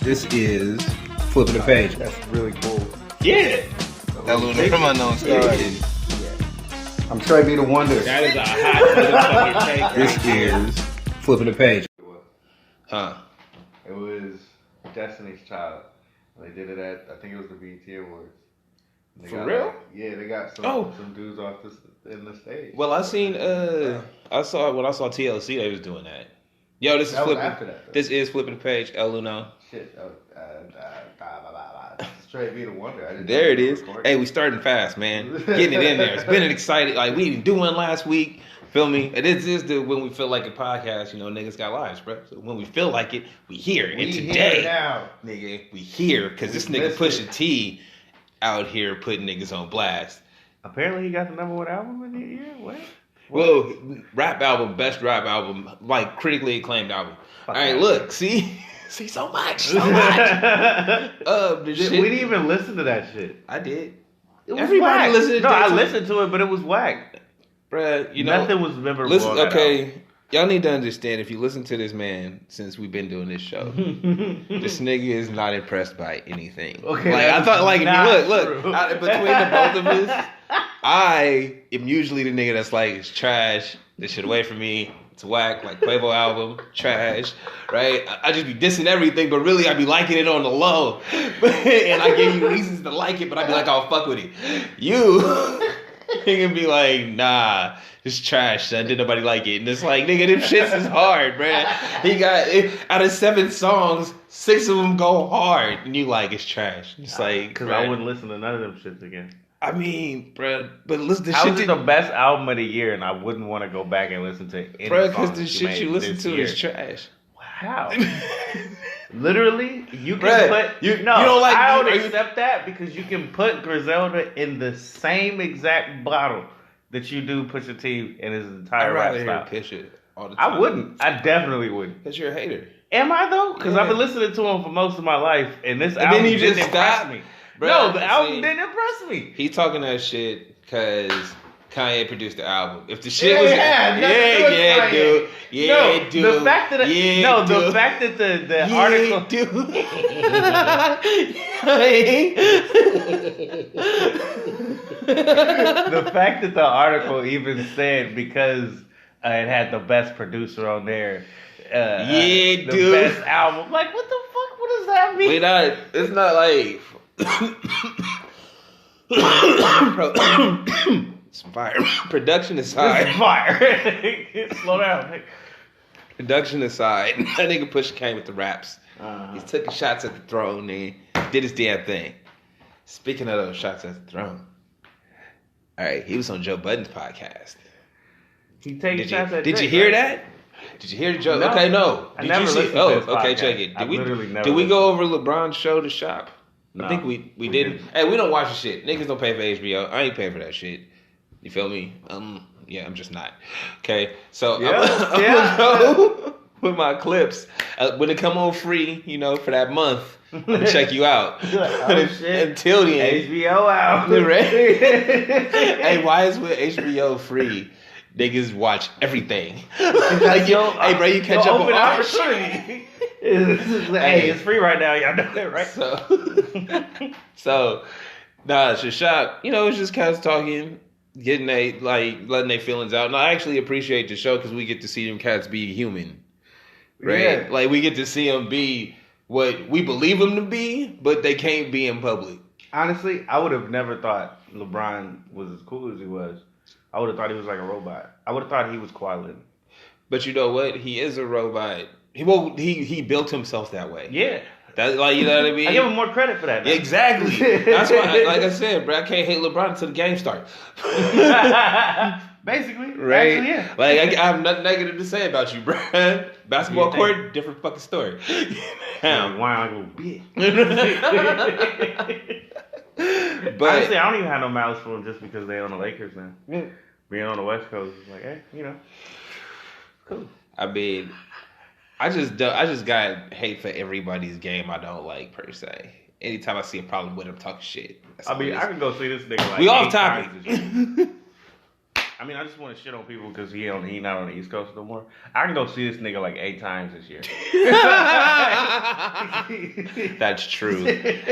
This is Flipping the Page. That's really cool. Yeah. That little from Unknown Star. Yeah. I'm Trey B. the Wonder. That is a hot motherfucking take. This is Flipping the Page. Huh. It was Destiny's Child. They did it at, I think it was the BET Awards. For real? They got some dudes off in the stage. Well, I seen when I saw TLC, they was doing that. Yo, this is flipping. After that, this is Flipping the Page. El Luno. Shit. Straight be the wonder. There it is. Hey, we starting fast, man. Getting it in there. It's been an exciting. Like we didn't do one last week. Feel me? And this is when we feel like a podcast. You know, niggas got lives, bro. So when we feel like it, we here. And today, now. nigga, we here because this nigga Pusha T out here putting niggas on blast. Apparently, he got the #1 album in the year. What? Well, rap album, best rap album, like critically acclaimed album. All right, look, see so much. We didn't even listen to that shit. I did. Everybody listened. No, I listened to it, but it was whack. Bruh, you know, nothing was memorable. Listen, okay, y'all need to understand. If you listen to this man since we've been doing this show, this nigga is not impressed by anything. Okay, like I thought, like if you look, between the both of us, I am usually the nigga that's like, it's trash. This shit away from me. It's whack. Like Quavo album, trash. Right? I just be dissing everything, but really I be liking it on the low. And I give you reasons to like it, but I be like, I'll fuck with it. You can be like, nah, it's trash, son. Didn't nobody like it. And it's like, nigga, them shits is hard, bruh. He got, out of 7 songs, 6 of them go hard. And you like, it's trash. It's like, because I wouldn't listen to none of them shits again. I mean, bruh, but listen to shit. How is it the best album of the year, and I wouldn't want to go back and listen to any song. Because the shit you listen to is trash. How? Literally, you can put you don't like. I don't accept that because you can put Griselda in the same exact bottle that you do Pusha T in his entire rap style. Pusha all the time. I wouldn't. I definitely wouldn't. Because you're a hater. Am I though? Because I've been listening to him for most of my life, and this album then you just didn't impress me. Bro, no, the album didn't impress me. He talking that shit because Kanye produced the album. If the shit was, dude. The fact that the fact that the article, the fact that the article even said because it had the best producer on there, the best album. Like, what the fuck? What does that mean? It's not like. It's fire. Production aside. It's fire. Slow down. Production aside, that nigga Pusha came with the raps. He took his shots at the throne and did his damn thing. Speaking of those shots at the throne, all right, he was on Joe Budden's podcast. He takes shots at. Did you hear that? Did you hear Joe? No. Okay, no. Did you see? Oh, okay, check it. Did we go over LeBron's show to shop? No, I think we didn't. Hey, we don't watch the shit. Niggas don't pay for HBO. I ain't paying for that shit. You feel me? Yeah, I'm just not. Okay, so I'm gonna go with my clips when it come on free. You know, for that month, I'm gonna check you out. Shit. Until the end, HBO out. Hey, why is with HBO free? Niggas watch everying. Like, hey, bro, you catch up on opportunity. Hey, it's free right now. Y'all know that, right? So, it's just shop. You know, it's just cats talking, letting their feelings out. And I actually appreciate the show because we get to see them cats be human, right? Yeah. Like we get to see them be what we believe them to be, but they can't be in public. Honestly, I would have never thought LeBron was as cool as he was. I would have thought he was like a robot. I would have thought he was Quality. But you know what? He is a robot. He built himself that way. Yeah. That's like, you know what I mean? I give him more credit for that. Now. Exactly. That's why, like I said, bro, I can't hate LeBron until the game starts. Basically. Right? Actually, yeah. Like, I have nothing negative to say about you, bro. Basketball court, different fucking story. Why like a little bitch. But honestly, I don't even have no malice for them just because they're on the Lakers now. Yeah. Being on the West Coast is like, hey, you know, cool. I mean, I just got hate for everybody's game I don't like per se. Anytime I see a problem with them talking shit. I mean, I can go see this nigga like we off topic. I mean, I just want to shit on people because he not on the East Coast no more. I can go see this nigga like 8 times this year. That's true.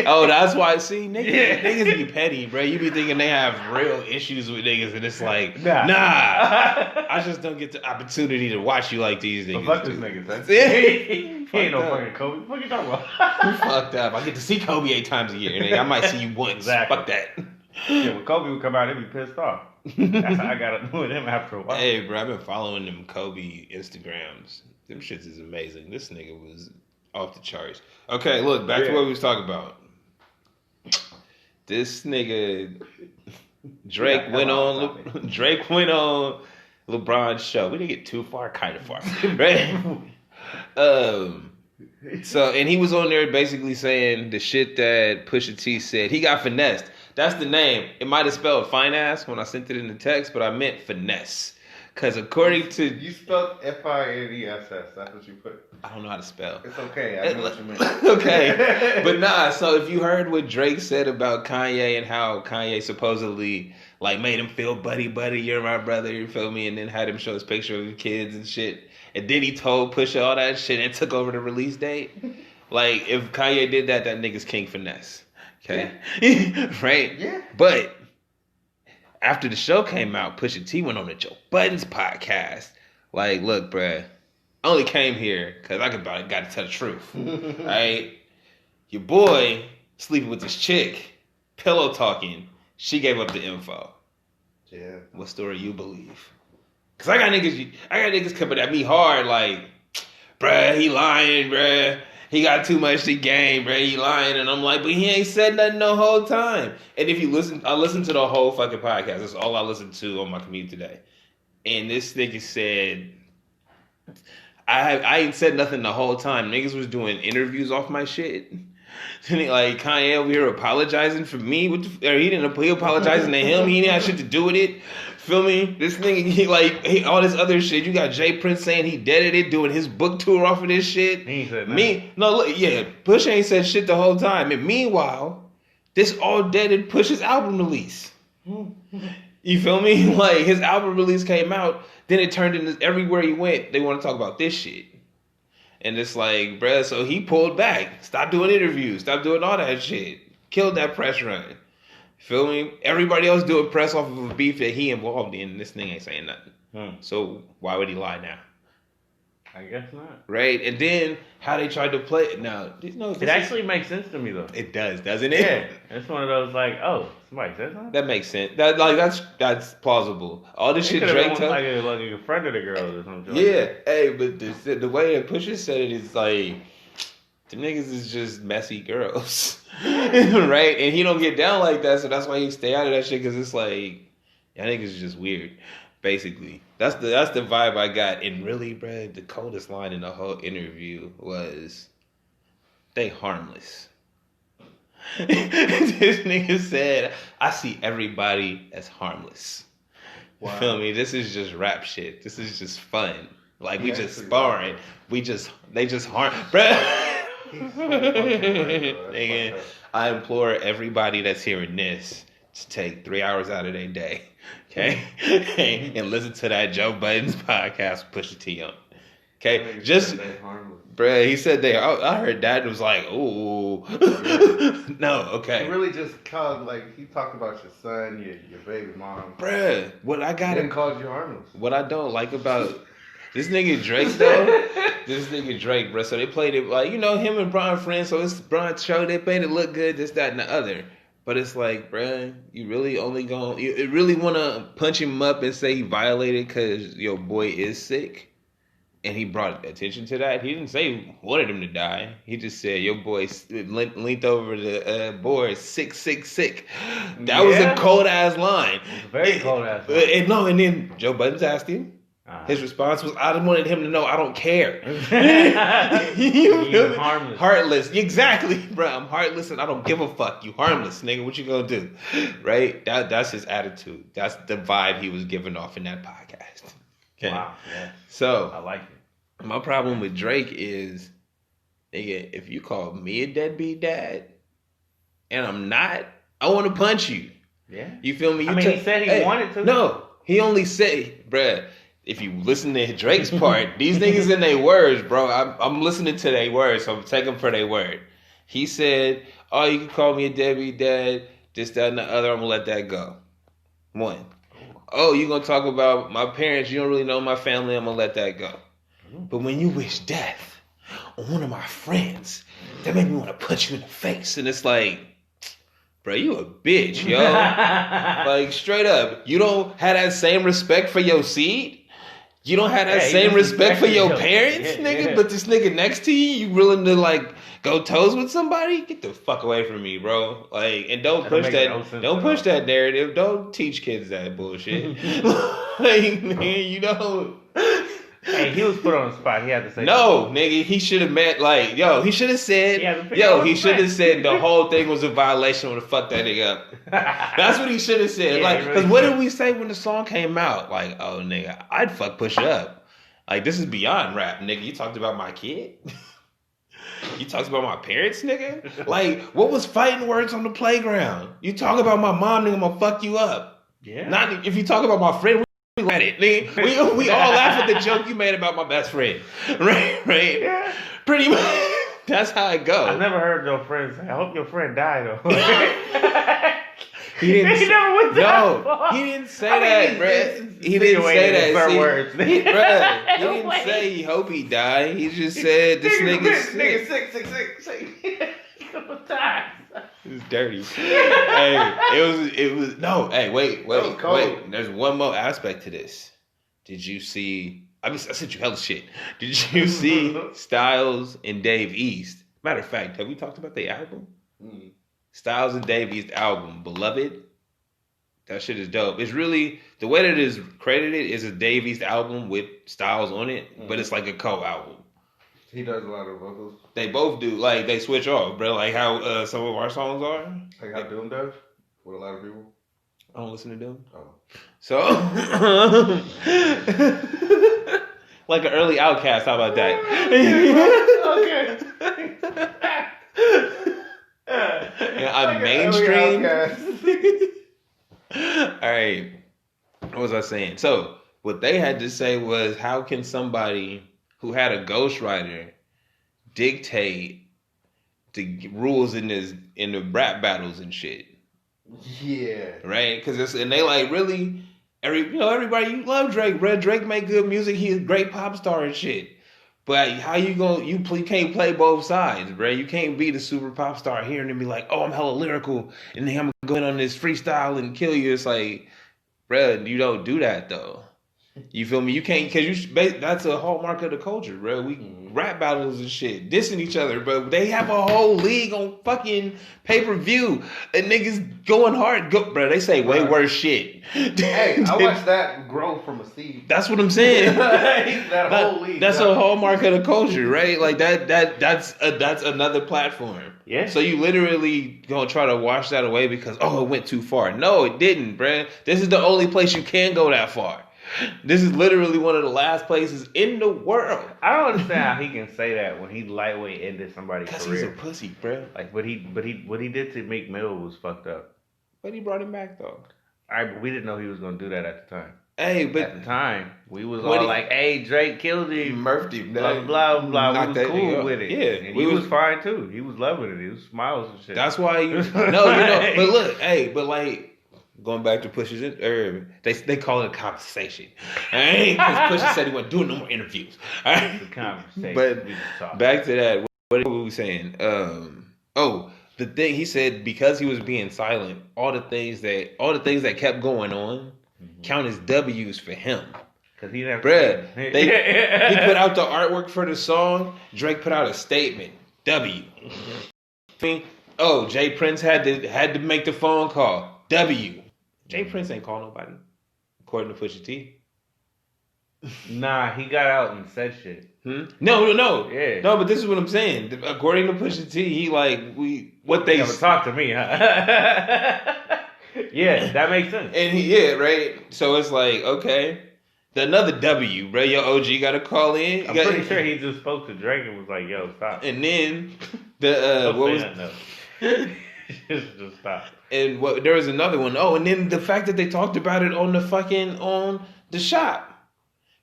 Oh, that's why. See, niggas be petty, bro. You be thinking they have real issues with niggas, and it's like, nah. I just don't get the opportunity to watch you like these niggas. Fuck this nigga. That's it. He ain't no fucking Kobe. What you talking about? Fucked up. I get to see Kobe 8 times a year, nigga. I might see you once. Exactly. Fuck that. Yeah, when Kobe would come out, they'd be pissed off. That's how I got to with him after a while. Hey, bro, I've been following them Kobe Instagrams. Them shits is amazing. This nigga was off the charts. Okay, look, back to what we was talking about. This nigga Drake went on LeBron's show. We didn't get too far, kind of far, right? So, and he was on there basically saying the shit that Pusha T said. He got finessed. That's the name. It might have spelled finesse when I sent it in the text, but I meant finesse. Because according to... You spelled FINESS. That's what you put. I don't know how to spell. It's okay. I know what you meant. Okay. But nah, so if you heard what Drake said about Kanye and how Kanye supposedly like made him feel buddy, you're my brother, you feel me? And then had him show his picture of the kids and shit. And then he told Pusha all that shit and took over the release date. Like, if Kanye did that, that nigga's King Finesse. Okay? Yeah. Right? Yeah. But after the show came out, Pusha T went on the Joe Budden's podcast. Like, look, bruh, I only came here because I got to tell the truth. Right? Your boy sleeping with this chick, pillow talking. She gave up the info. Yeah. What story you believe? Because I got niggas coming at me hard like, bruh, he lying, bruh. He got too much to gain, bruh. He lying. And I'm like, but he ain't said nothing the whole time. And if you listen, I listened to the whole fucking podcast. That's all I listened to on my commute today. And this nigga said, I ain't said nothing the whole time. Niggas was doing interviews off my shit. Like Kanye over here apologizing for me. He apologizing to him. He didn't have shit to do with it. Feel me? This nigga, all this other shit. You got Jay Prince saying he deaded it, doing his book tour off of this shit. He ain't said nothing. Push ain't said shit the whole time. And meanwhile, this all deaded Push's album release. You feel me? Like, his album release came out, then it turned into everywhere he went, they want to talk about this shit. And it's like, bruh, so he pulled back. Stop doing interviews. Stop doing all that shit. Killed that press run. Feel me? Everybody else doing press off of a beef that he involved in. This thing ain't saying nothing. So why would he lie now? I guess not. Right? And then how they tried to play it. Now, it actually makes sense to me, though. It does, doesn't it? Yeah. It's one of those like, oh, somebody said something? That makes sense. That's plausible. All this shit Drake told. Like a friend of the girls or something. Yeah. Like hey, but the way that Pusha said it is like, the niggas is just messy girls. Right? And he don't get down like that, so that's why he stay out of that shit, because it's like, y'all niggas is just weird. Basically, that's the vibe I got. And really, bro, the coldest line in the whole interview was, "They harmless." This nigga said, "I see everybody as harmless." Wow. You feel me? This is just rap shit. This is just fun. Like, we just sparring. They just harm, bro. Nigga, I implore everybody that's hearing this to take 3 hours out of their day. Okay, and listen to that Joe Budden's podcast, Pusha T on. Okay, just, bruh, he said they. I heard that and was like, ooh, no, okay. He really just called, like, he talked about your son, your baby mom, bruh. What I got and called you harmless. What I don't like about this nigga Drake though, bro. So they played it like, him and Brian friends. So it's Brian's show. They made it look good, this, that, and the other. But it's like, bruh, you really you really want to punch him up and say he violated because your boy is sick? And he brought attention to that. He didn't say he wanted him to die. He just said, your boy leaned over the board, sick. That was a cold-ass line. It was a very cold-ass line. And then Joe Budden asked him. His response was, I wanted him to know I don't care. You're harmless. Heartless. Exactly, bro. I'm heartless and I don't give a fuck. You harmless, nigga. What you gonna do? Right? That's his attitude. That's the vibe he was giving off in that podcast. Okay. Wow. Yeah. So, I like it. My problem with Drake is, nigga, if you call me a deadbeat dad and I'm not, I want to punch you. Yeah. You feel me? He said he wanted to. No. He only said, bruh, if you listen to Drake's part, these niggas in their words, bro. I'm listening to their words, so I'm taking them for their word. He said, "Oh, you can call me a deadbeat dad, this, that, and the other. I'm gonna let that go." One. Oh, you gonna talk about my parents? You don't really know my family. I'm gonna let that go. But when you wish death on one of my friends, that made me want to punch you in the face. And it's like, bro, you a bitch, yo. Like, straight up, you don't have that same respect for your seed. You don't have that same respect for your parents, nigga. But this nigga next to you willing to like go toes with somebody? Get the fuck away from me, bro. Like, and don't push that. Don't push that narrative. Don't teach kids that bullshit. Like, man, you know. Hey, he was put on the spot. He had to say no, nigga. He should have met like, yo. He should have said, he should have said the whole thing was a violation. When the fuck that nigga up. That's what he should have said. Like, because really what did we say when the song came out? Like, oh, nigga, I'd fuck push up. Like, this is beyond rap, nigga. You talked about my kid. You talked about my parents, nigga. Like, what was fighting words on the playground? You talk about my mom, nigga, I'm gonna fuck you up. Yeah. Not if you talk about my friend. We let it. Nigga. We all laugh at the joke you made about my best friend. Right? Yeah. Pretty much. That's how it goes. I've never heard your friend say, I hope your friend died, though. He didn't say that, bro. He didn't say that. Words. He didn't say he hope he died. He just said this nigga's sick. It's dirty. Hey, it was no. Hey, wait. There's one more aspect to this. Did you see? I sent you hella shit. Did you see Styles and Dave East? Matter of fact, have we talked about the album? Styles and Dave East album, Beloved. That shit is dope. It's really the way that it is credited is a Dave East album with Styles on it, but it's like a co-album. He does a lot of vocals. They both do. Like, they switch off, bro. Like how some of our songs are. Like how Doom does with a lot of people. I don't listen to Doom. Oh. So, like an early Outcast. How about that? Okay. I'm mainstream. All right. What was I saying? So, what they had to say was, how can somebody who had a ghostwriter dictate the rules in the rap battles and shit? Yeah. Right? Because they like really everybody, you love Drake, bro. Drake make good music. He's a great pop star and shit. But how you can't play both sides, bro. You can't be the super pop star here and then be like, oh, I'm hella lyrical, and then I'm going on this freestyle and kill you. It's like, bro, you don't do that though. You feel me? You can't, because that's a hallmark of the culture, bro. We rap battles and shit, dissing each other, but they have a whole league on fucking pay-per-view and niggas going hard. Bro, they say way worse shit. Hey, I watched that grow from a seed. That's what I'm saying. that whole league. That's a hallmark of the culture, right? Like that's another platform. Yeah. So you literally gonna try to wash that away because, oh, it went too far. No, it didn't, bro. This is the only place you can go that far. This is literally one of the last places in the world. I don't understand how he can say that when he lightweight ended somebody's career. Because he's a pussy, bro. Like what he did to Meek Mill was fucked up. But he brought him back though. But we didn't know he was gonna do that at the time. Hey, but at the time we was all like, "Hey, Drake killed him, murked him, blah blah blah." We was cool with it. Yeah, and he was fine too. He was loving it. He was smiles and shit. That's why but look, but like. Going back to Push's, they call it a conversation. Because Pusha said he wasn't doing no more interviews. All right? It's a conversation. But back to that, what were we saying? The thing he said, because he was being silent, all the things that kept going on count as W's for him. Cause he never. Bruh, he put out the artwork for the song. Drake put out a statement. W. Jay Prince had to make the phone call. W. Jay Prince ain't call nobody, according to Pusha T. Nah, he got out and said shit. No. Yeah. No, but this is what I'm saying. According to Pusha T, he they never talk to me, huh? Yeah, that makes sense. And right. So it's like, okay, another W, bro. Your OG got to call in. I'm pretty sure he just spoke to Drake and was like, "Yo, stop." And then what was? Just stop. And there was another one. Oh, and then the fact that they talked about it on the shop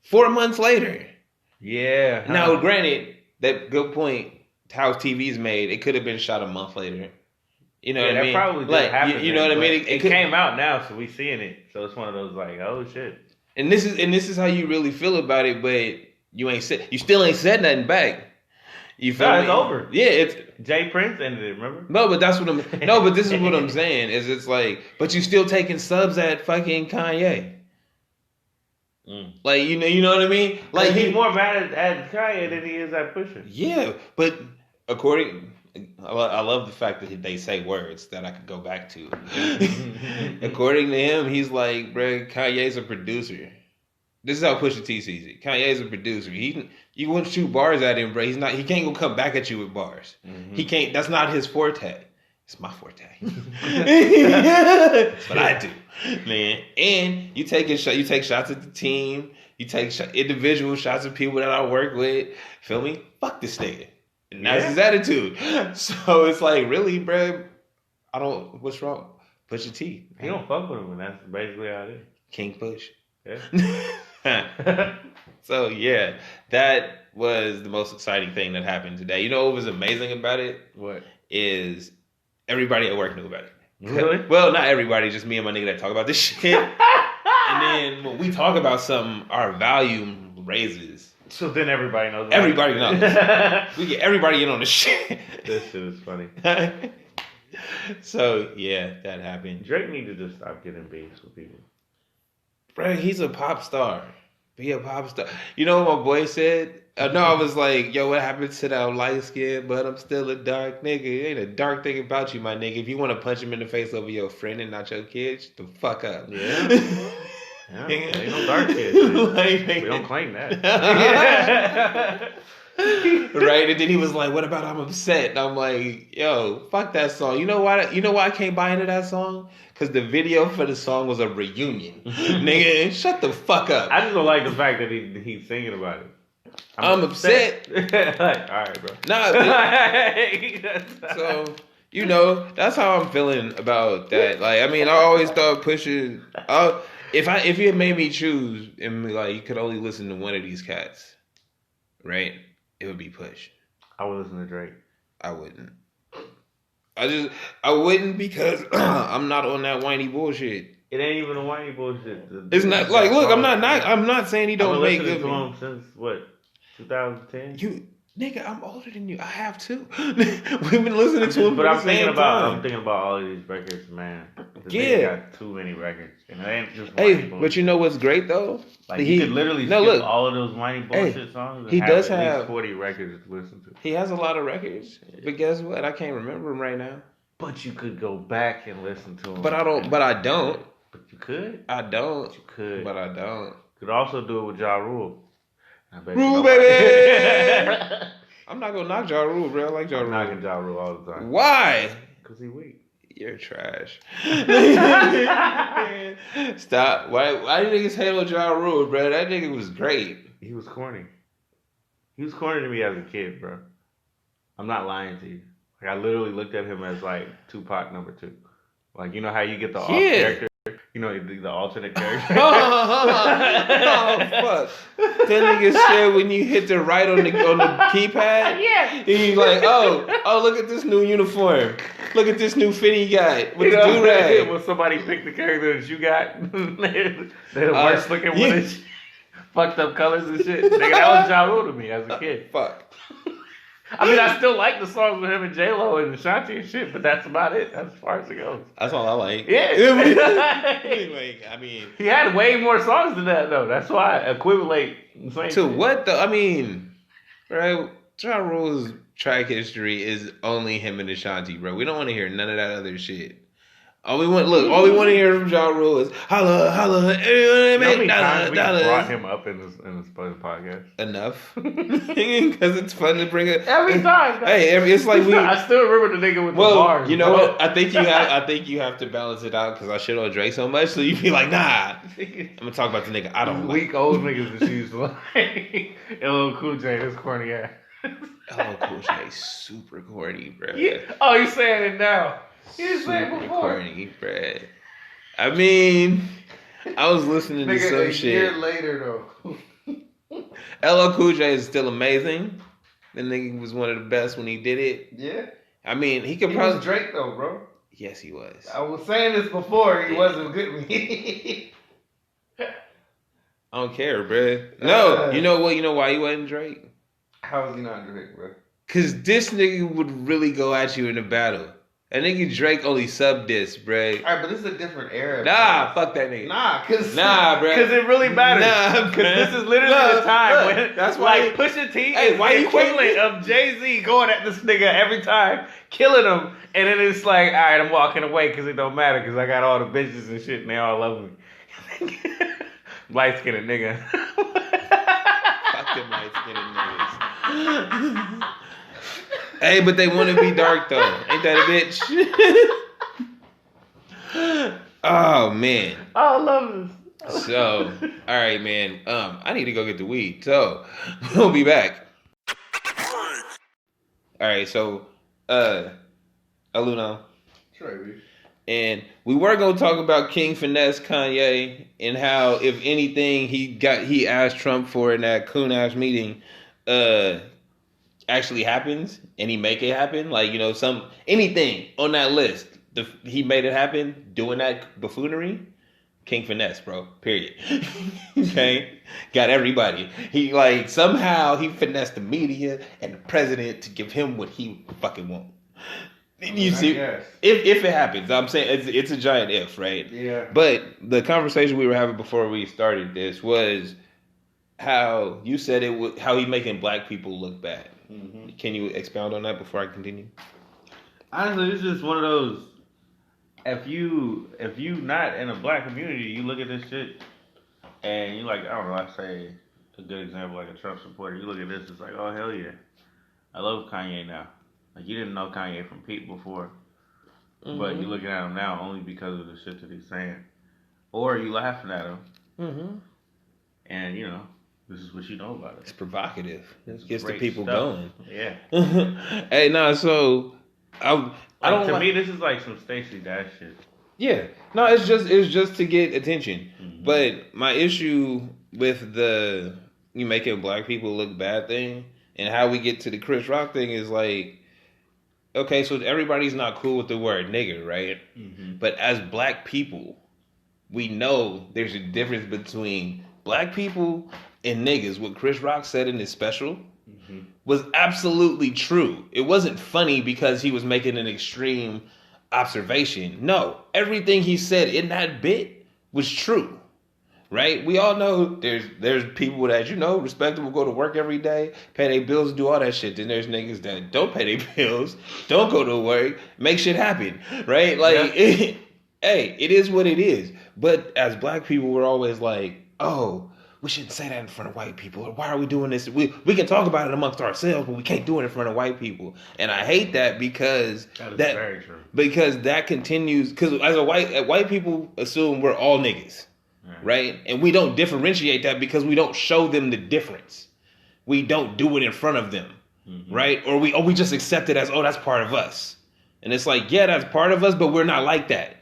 4 months later. Yeah. Now, granted, that good point. How TV's made, it could have been shot a month later. You know what I mean? That probably did happen. You know what I mean? It came out now, so we seeing it. So it's one of those like, oh shit. And this is how you really feel about it, but you still ain't said nothing back. You feel me? It's over. Yeah, it's Jay Prince ended it. Remember? No, but that's what I'm. No, but this is what I'm saying. Is it's like, but you still taking subs at fucking Kanye. Like you know what I mean? Like he's more mad at Kanye than he is at Pusha. Yeah, but I love the fact that they say words that I could go back to. According to him, he's like, bro, Kanye's a producer. This is how Pusha T sees it. Kanye's a producer. You want to shoot bars at him, bro. He can't go come back at you with bars. Mm-hmm. He can't. That's not his forte. It's my forte. That's what I do, man. And you take shots at the team. You take individual shots at people that I work with. Feel me? Fuck this nigga. And that's his attitude. So it's like, really, bro? What's wrong? Pusha T. He don't fuck with him, and that's basically how it is. King Push. Yeah. So yeah, that was the most exciting thing that happened today. You know what was amazing about it? What? Is everybody at work knew about it. Really? Well, not everybody, just me and my nigga that talk about this shit. And then when we talk about something, our volume raises. So then everybody knows. Everybody knows. We get everybody in on the shit. This shit is funny. So yeah, that happened. Drake need to just stop getting beefs with people. Bro, he's a pop star. Be a pop star. You know what my boy said? No, I was like, yo, what happened to that light skin, but I'm still a dark nigga. It ain't a dark thing about you, my nigga. If you want to punch him in the face over your friend and not your kids, the fuck up. Yeah. Yeah, ain't no dark kids. We don't claim that. Right? And then he was like, what about I'm upset? And I'm like, yo, fuck that song. You know why I can't buy into that song? Because the video for the song was a reunion. Nigga, shut the fuck up. I just don't like the fact that he's singing about it. I'm upset. Like, all right, bro. Nah, so, you know, that's how I'm feeling about that. Like, I mean, I always thought Pusha, if you had made me choose, and like, you could only listen to one of these cats, right? It would be Push. I would listen to Drake. I wouldn't. I wouldn't because I'm not on that whiny bullshit. It ain't even a whiny bullshit. It's not like, look, I'm not saying he don't make good music. Since what, 2010? Nigga, I'm older than you. I have too. We've been listening to him. But I'm thinking about all of these records, man. Yeah, got too many records, and it ain't just whiny bullshit. But you know what's great though? Like he could literally skip all of those whiny bullshit songs. And he does at have least 40 records to listen to. He has a lot of records, but guess what? I can't remember them right now. But you could go back and listen to them. But I don't. But you could. I don't. But you could. But I don't. You could also do it with Ja Rule. Rule, baby. I'm not gonna knock Ja Rule, bro. I like Ja Rule. I'm knocking Ja Rule all the time. Why? Because he weak. You're trash. Stop. Why do niggas hate on Ja Rule, bro? That nigga was great. He was corny. He was corny to me as a kid, bro. I'm not lying to you. Like, I literally looked at him as like Tupac number 2. Like, you know how you get the off character? You know, the alternate character. Oh, fuck. That nigga said when you hit the right on the keypad, yeah. And you like, oh, look at this new uniform. Look at this new fit he got with the do-rag. When somebody picked the character that you got, they're the worst looking one and shit. Fucked up colors and shit. Nigga, that was Ja Rule to me as a kid. Fuck. I mean, I still like the songs with him and J-Lo and Ashanti and shit, but that's about it. That's as far as it goes. That's all I like. Yeah. Like, I mean... He had way more songs than that, though. That's why I equivalent the same to shit. What, though? I mean, right? Ja Rule's track history is only him and Ashanti, bro. We don't want to hear none of that other shit. All we want to hear from Ja Rule is holla, holla. How many times we brought him up in this podcast? Enough, because it's fun to bring it every time. Hey, it's like I still remember the nigga with the bars. You know what? I think you have to balance it out because I shit on Drake so much, so you be like, nah. I'm gonna talk about the nigga I don't weak old niggas that she used to like. LL Cool J, this corny ass. LL Cool J, super corny, bro. Yeah. Oh, he's saying it now. You said before. Corny, Brad. I mean, I was listening to some a shit. Year later though. LL Cool J is still amazing. The nigga was one of the best when he did it. Yeah. I mean, he could He probably was Drake though, bro. Yes, he was. I was saying this before. He wasn't good with me. I don't care, bro. No, you know what? You know why he wasn't Drake? How is he not Drake, bro? Cause this nigga would really go at you in a battle. A nigga Drake only sub diss, bro. Alright, but this is a different era. Nah, fuck that nigga. Nah, bro. Because it really matters. Nah, because this is literally the time when that's why like Pusha T is the equivalent of Jay-Z going at this nigga every time, killing him, and then it's like, all right, I'm walking away because it don't matter because I got all the bitches and shit and they all love me. Light-skinned nigga. Fuck them light-skinned niggas. Hey, but they want to be dark though. Ain't that a bitch? Oh man. I love this. So, all right, man. I need to go get the weed. So, we'll be back. All right, so, Aluno. Sure, and we were gonna talk about King Finesse Kanye and how, if anything, he asked Trump for in that coon-ass meeting, actually happens, and he make it happen. Like, you know, anything on that list, he made it happen. Doing that buffoonery, King Finesse, bro. Period. Okay, got everybody. He somehow he finessed the media and the president to give him what he fucking want. You see, if it happens, I'm saying it's a giant if, right? Yeah. But the conversation we were having before we started this was how you said how he making black people look bad. Mm-hmm. Can you expound on that before I continue? Honestly, it's just one of those. If you not in a black community, you look at this shit and you like, I don't know, I say a good example like a Trump supporter. You look at this, it's like, oh hell yeah, I love Kanye now. Like, you didn't know Kanye from Pete before, but you looking at him now only because of the shit that he's saying, or you laughing at him, and you know. This is what you know about it. It's provocative. It gets the people going. Yeah. Hey, no, so I don't. To me, this is like some Stacey Dash shit. Yeah. No, it's just to get attention. Mm-hmm. But my issue with you making black people look bad thing and how we get to the Chris Rock thing is like, okay, so everybody's not cool with the word nigger, right? Mm-hmm. But as black people, we know there's a difference between black people and niggas. What Chris Rock said in his special was absolutely true. It wasn't funny because he was making an extreme observation. No, everything he said in that bit was true, right? We all know there's people that, you know, respectable, go to work every day, pay their bills, do all that shit. Then there's niggas that don't pay their bills, don't go to work, make shit happen, right? Like, hey, it is what it is. But as black people, we're always like, oh, we shouldn't say that in front of white people. Or why are we doing this? We can talk about it amongst ourselves, but we can't do it in front of white people. And I hate that because that is very true. Because that continues. Because as white people assume we're all niggas, right? And we don't differentiate that because we don't show them the difference. We don't do it in front of them, right? Or we just accept it as, oh, that's part of us. And it's like, yeah, that's part of us, but we're not like that.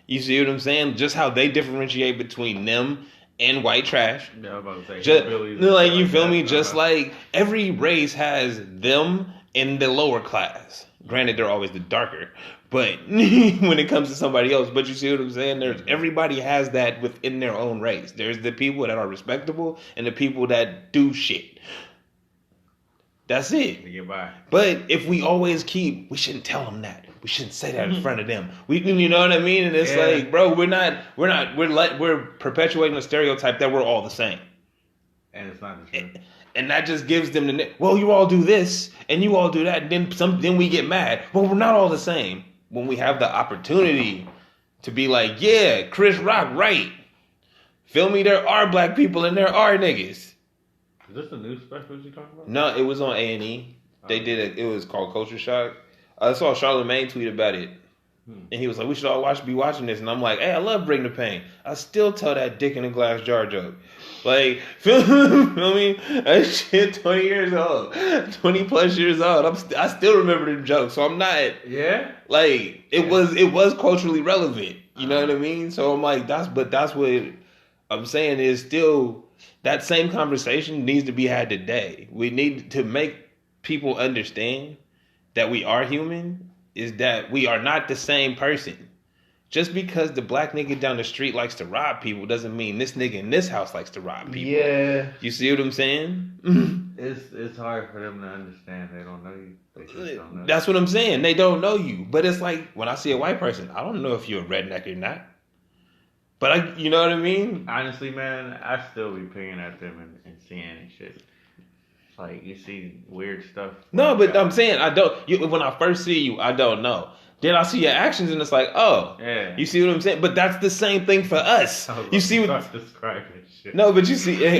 You see what I'm saying? Just how they differentiate between them and white trash. Yeah, I was about to say. You feel me? Just like every race has them in the lower class. Granted, they're always the darker. But when it comes to somebody else, but you see what I'm saying? Everybody has that within their own race. There's the people that are respectable and the people that do shit. That's it. To get by. But if we always we shouldn't tell them that. We shouldn't say that in front of them. You know what I mean? And it's like, bro, we're perpetuating a stereotype that we're all the same. And it's not the truth. And that just gives them well, you all do this and you all do that. And then we get mad. Well, we're not all the same. When we have the opportunity to be like, yeah, Chris Rock, right. Feel me? There are black people and there are niggas. Is this the new special you talking about? No, it was on A&E. They did it was called Culture Shock. I saw Charlamagne tweet about it. And he was like, we should all be watching this. And I'm like, hey, I love Bring the Pain. I still tell that dick in a glass jar joke. Like, feel me? That shit 20 years old. 20 plus years old. I still remember the joke, so I'm not. Yeah? Like, it was culturally relevant. You know what I mean? So I'm like, that's what I'm saying is still, that same conversation needs to be had today. We need to make people understand that we are human, is that we are not the same person. Just because the black nigga down the street likes to rob people doesn't mean this nigga in this house likes to rob people. Yeah. You see what I'm saying? It's hard for them to understand. They don't know you. They just don't know. That's what I'm saying. They don't know you. But it's like, when I see a white person, I don't know if you're a redneck or not. But you know what I mean? Honestly, man, I still be picking at them and seeing and shit. Like, you see weird stuff. No, but I'm saying, when I first see you, I don't know. Then I see your actions and it's like, oh, yeah. You see what I'm saying? But that's the same thing for us. You see what? Describing shit. No, but you see, hey,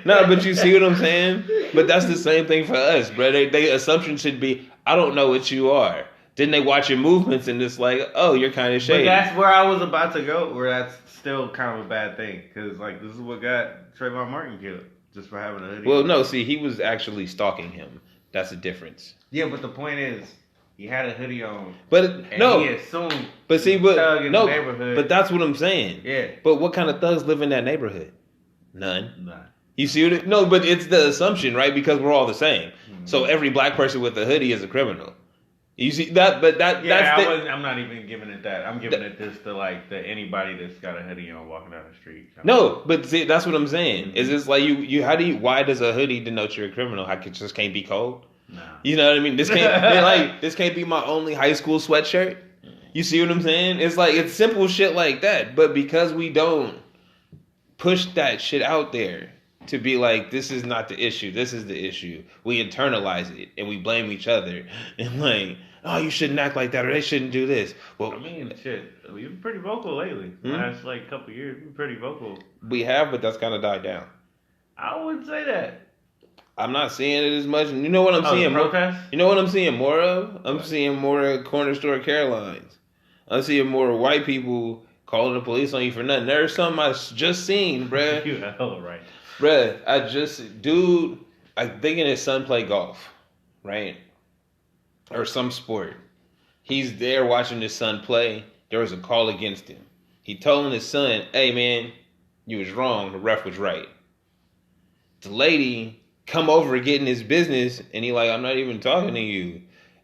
no, but you see what I'm saying? But that's the same thing for us, bro. They assumption should be, I don't know what you are. Then they watch your movements and it's like, oh, you're kind of shady. But that's where I was about to go, where that's still kind of a bad thing. Because, like, this is what got Trayvon Martin killed, just for having a hoodie. Well, no, see, he was actually stalking him. That's the difference. Yeah, but the point is, he had a hoodie on. But no, he assumed but see, thug in the neighborhood. But that's what I'm saying. Yeah. But what kind of thugs live in that neighborhood? None. You see what it? No, but it's the assumption, right? Because we're all the same. Mm-hmm. So every black person with a hoodie is a criminal. You see that? But I'm not even giving it that. I'm giving it this to like anybody that's got a hoodie on walking down the street. No, but see, that's what I'm saying. Mm-hmm. Is this like why does a hoodie denote you're a criminal? I just can't be cold. No. You know what I mean? This can't be my only high school sweatshirt. You see what I'm saying? It's like, it's simple shit like that. But because we don't push that shit out there to be like, this is not the issue, this is the issue, we internalize it and we blame each other and like, oh, you shouldn't act like that or they shouldn't do this. Well, I mean, shit, you've been pretty vocal lately. Last like couple years, you've been pretty vocal. We have, but that's kind of died down. I wouldn't say that. I'm not seeing it as much. You know what I'm seeing? You know what I'm seeing more of? I'm seeing more corner store Carolines. I'm seeing more white people calling the police on you for nothing. There's something I just seen, bruh. You hella right. Bruh, I thinking his son play golf, right? Or some sport. He's there watching his son play. There was a call against him. He told his son, hey man, you was wrong. The ref was right. The lady come over getting his business, and he like, I'm not even talking to you.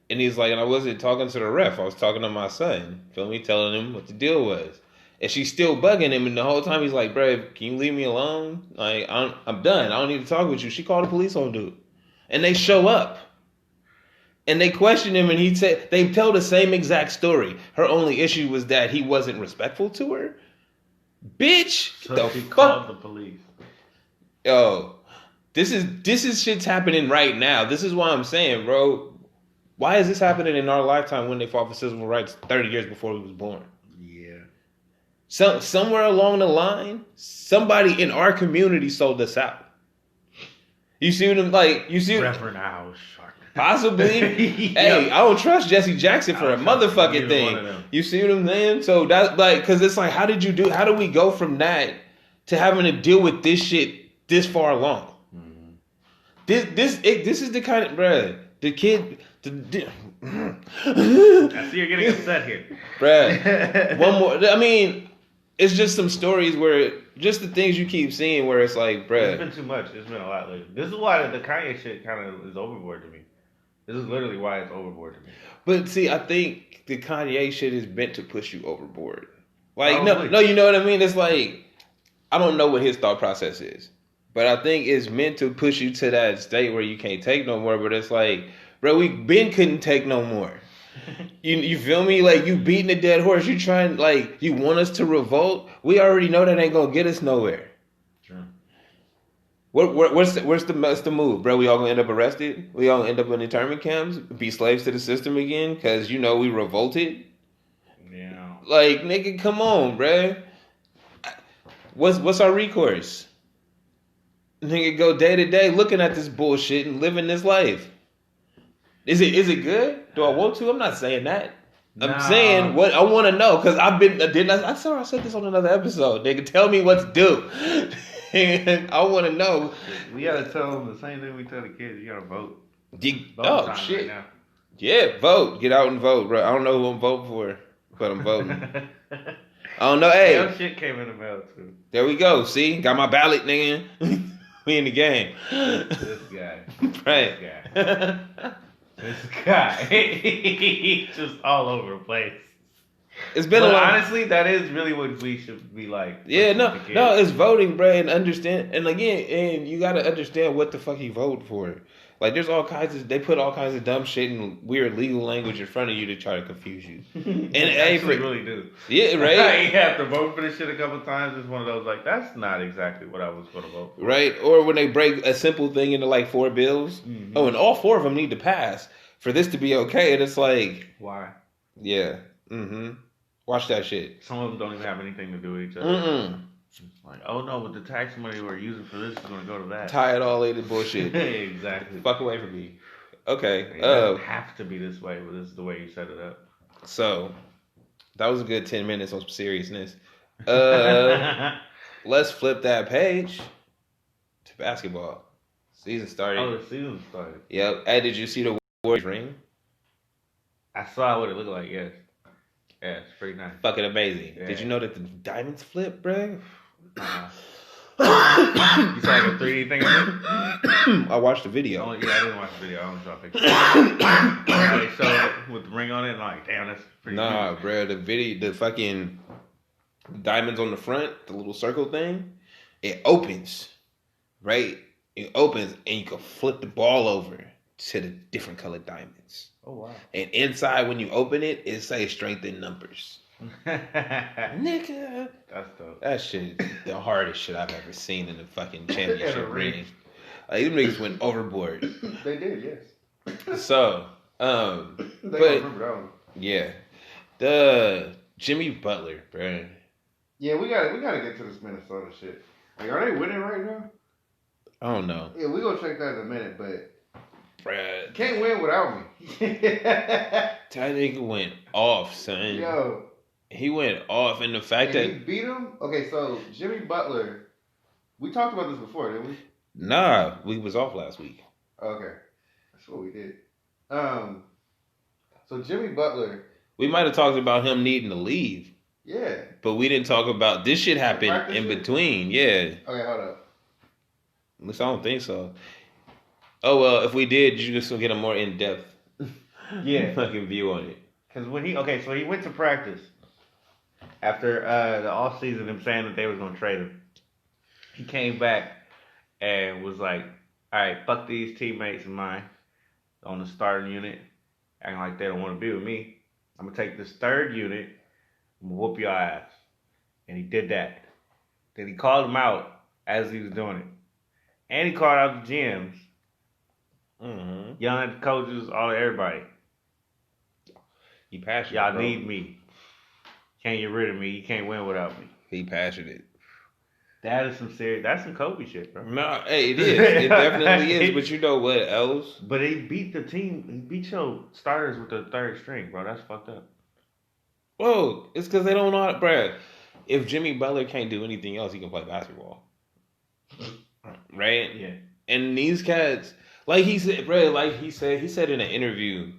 And he's like, and I wasn't talking to the ref, I was talking to my son. Feel me? Telling him what the deal was. And she's still bugging him, and the whole time he's like, bro, can you leave me alone? Like, I'm done. I don't need to talk with you. She called the police on dude. And they show up. And they question him, and he said, they tell the same exact story. Her only issue was that he wasn't respectful to her. Bitch, so she called the police. Yo. This is shit's happening right now. This is why I'm saying, bro, why is this happening in our lifetime when they fought for civil rights 30 years before we was born? Yeah. Somewhere along the line, somebody in our community sold us out. You see what I'm like? You see Reverend Al Sharp. Possibly. Hey, I don't trust Jesse Jackson for a motherfucking thing. You see what I'm saying? So that's like, because it's like, how do we go from that to having to deal with this shit this far along? This is the kind of, bruh, the kid, I see you're getting upset here. Bruh, one more, I mean, it's just some stories where, just the things you keep seeing where it's like, bruh. It's been too much. It's been a lot lately. This is why the Kanye shit kind of is overboard to me. This is literally why it's overboard to me. But see, I think the Kanye shit is meant to push you overboard. Like, no, you know what I mean? It's like, I don't know what his thought process is. But I think it's meant to push you to that state where you can't take no more. But it's like, bro, couldn't take no more. You feel me? Like, you beating a dead horse. You trying, like, you want us to revolt? We already know that ain't gonna get us nowhere. True. What's the move, bro? We all gonna end up arrested? We all gonna end up in internment camps? Be slaves to the system again? Because, you know, we revolted? Yeah. Like, nigga, come on, bro. What's our recourse? Nigga go day to day looking at this bullshit and living this life. Is it good? Do I want to? I'm not saying that. I'm saying what I want to know because I've been. I said this on another episode. Nigga, tell me what to do. And I want to know. We gotta tell them the same thing we tell the kids. You gotta vote. Oh shit! Right, yeah, vote. Get out and vote, bro. I don't know who I'm voting for, but I'm voting. I don't know. Hey, your shit came in the mail too. There we go. See, got my ballot, nigga. We in the game. This guy. Right. This guy. Just all over the place. It's been a long. Honestly, that is really what we should be like. Yeah, no, it's voting, bro, and understand. And again, and you got to understand what the fuck you vote for. Like, there's all kinds of, they put all kinds of dumb shit and weird legal language in front of you to try to confuse you. And they really do. Yeah, right? You have to vote for this shit a couple times. It's one of those, like, that's not exactly what I was going to vote for. Right? Or when they break a simple thing into, like, 4 bills. Mm-hmm. Oh, and all 4 of them need to pass for this to be okay. And it's like... Why? Yeah. Mm-hmm. Watch that shit. Some of them don't even have anything to do with each other. Mm-mm. Like, oh no, but the tax money we're using for this is going to go to that. Tie it all into bullshit. Exactly. Fuck away from me. Okay. It doesn't have to be this way, but this is the way you set it up. So, that was a good 10 minutes on some seriousness. Let's flip that page to basketball. Season started. Oh, the season started. Yep. Hey, did you see the Warriors ring? I saw what it looked like, yes. Yeah, it's pretty nice. Fucking amazing. Yeah. Did you know that the diamonds flip, bro? You saw like a 3D thing of it? I watched the video. Oh, yeah, I didn't watch the video. I only saw a picture. They showed it with the ring on it, and like, damn, that's pretty cool. Bro, the video, the fucking diamonds on the front, the little circle thing, it opens, right? It opens, and you can flip the ball over to the different colored diamonds. Oh, wow. And inside, when you open it, it says strength in numbers. Nigga. That's dope. That shit is the hardest shit I've ever seen in the fucking championship ring. Like, them niggas went overboard. They did, yes. So, they remember that one. Yeah. The Jimmy Butler, bro. Yeah, we gotta get to this Minnesota shit. Like, are they winning right now? I don't know. Yeah, we gonna check that in a minute, but bruh, can't win without me. That nigga went off, son. Yo. He went off, and the fact that he beat him. Okay, so Jimmy Butler, we talked about this before, didn't we? Nah, we was off last week. Okay, that's what we did. So Jimmy Butler, we might have talked about him needing to leave. Yeah, but we didn't talk about this shit happened in between. Yeah. Okay, hold up. At least I don't think so. Oh well, if we did, you just gonna get a more in depth, fucking view on it. Because when he went to practice. After the off season, them saying that they was gonna trade him, he came back and was like, "All right, fuck these teammates of mine on the starting unit, acting like they don't want to be with me. I'm gonna take this third unit, I'm gonna whoop your ass." And he did that. Then he called them out as he was doing it, and he called out the GMs, yelling at the coaches, everybody. He passionate. Y'all need me. Can't get rid of me. You can't win without me. He passionate. That is some serious. That's some Kobe shit, bro. No, hey, it is. It definitely is. But you know what else? But he beat the team. He beat your starters with the third string, bro. That's fucked up. Whoa, it's because they don't know how to, bro. If Jimmy Butler can't do anything else, he can play basketball. Right? Yeah. And these cats, like he said, bro, he said in an interview,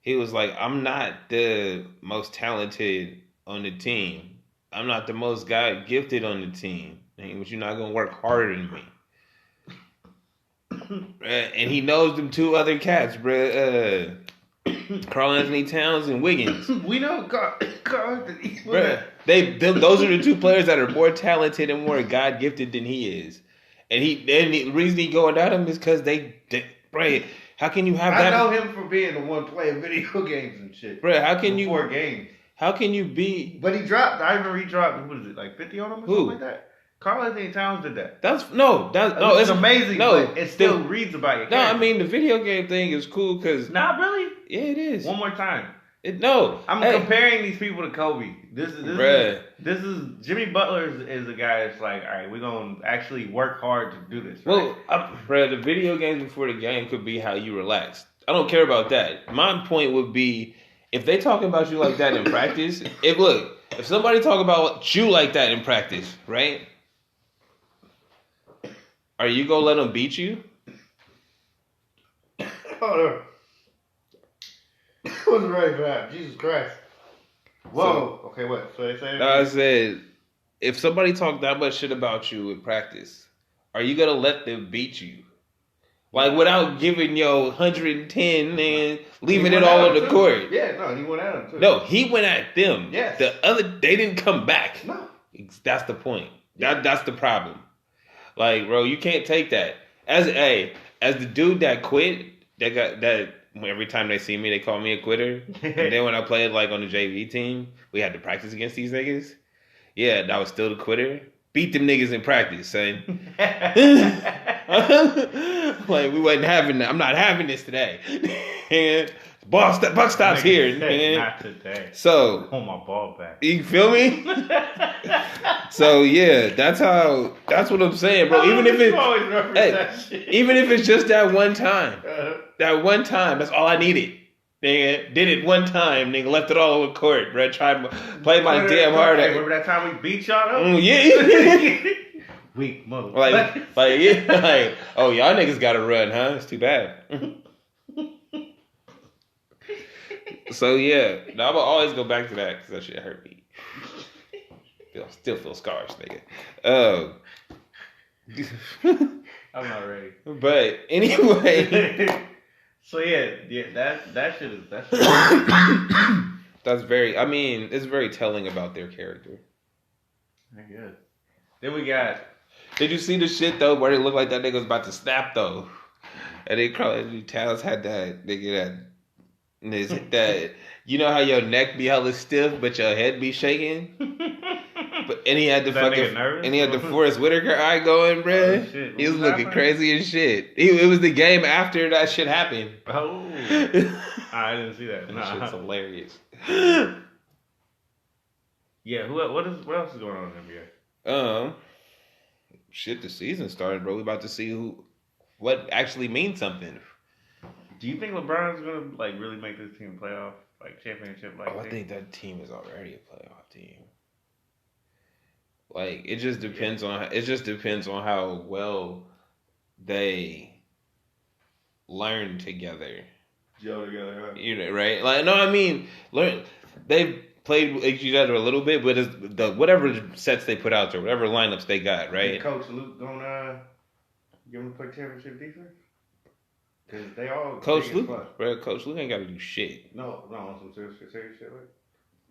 he was like, I'm not the most talented on the team. I'm not the most guy gifted on the team. But you're not going to work harder than me. And he knows them 2 other cats, bro. Karl Anthony Towns and Wiggins. We know Karl Anthony. Bro, those are the 2 players that are more talented and more God gifted than he is. And the reason he going at him is because they bro, how can you have that? I know him for being the one playing video games and shit. Bro, how can you 4 games? How can you be? But he dropped. I remember he dropped. What is it, like 50 on him or something like that? Karl Anthony Towns did that. It's amazing. No, but it still reads about you. No, I mean the video game thing is cool because not really. Yeah, it is. One more time. I'm comparing these people to Kobe. This is Jimmy Butler is a guy that's like, all right, we're gonna actually work hard to do this. Right? Well, the video games before the game could be how you relax. I don't care about that. My point would be if they talking about you like that in practice. If somebody talk about you like that in practice, right? Are you gonna let him beat you? Hold on. I wasn't ready for that. Jesus Christ. Whoa. So, okay, what? So they say. No, I said, if somebody talk that much shit about you in practice, are you gonna let them beat you? Like without giving your 110 and leaving it all on the court. Yeah, no, he went at him too. No, he went at them. Yes. They didn't come back. No. That's the point. That's the problem. Like, bro, you can't take that. As the dude that quit, that every time they see me, they call me a quitter. And then when I played like on the JV team, we had to practice against these niggas. Yeah, that was still the quitter. Beat them niggas in practice, son. Like we wasn't having that. I'm not having this today. And buck stops here. Not today. So hold my ball back. You feel me? So yeah, that's what I'm saying, bro. Even if it's just that one time. That one time, that's all I needed. Nigga, did it one time, nigga, left it all on the court, bro. Tried to play my damn hard. Remember that time we beat y'all though? Yeah. Weak mother. Like, oh, y'all niggas gotta run, huh? It's too bad. So yeah, no, I'm gonna always go back to that because that shit hurt me. Still feel scars, nigga. I'm not ready. But anyway. So yeah, that shit is that's very. I mean, it's very telling about their character. I guess. Then we got. Did you see the shit though where it looked like that nigga was about to snap though, and Taz had that nigga that you know how your neck be hella stiff but your head be shaking. And he had the Forrest Whitaker eye going, bruh. Oh, he was looking crazy as shit. It was the game after that shit happened. Oh, I didn't see that. That shit's hilarious. Yeah, what else is going on in the NBA? Shit, the season started, bro. We about to see what actually means something. Do you think LeBron's gonna like really make this team playoff, like championship? Like, I think that team is already a playoff team. Like it just depends on how well they learn together. Gel together, huh? You know, right? Like no, I mean, they've played each other a little bit, but it's whatever sets they put out there, whatever lineups they got, right? Coach Luke gonna give them a quick championship defense? Because they all Coach Luke, bro. Coach Luke ain't got to do shit. No, on some serious shit. Like,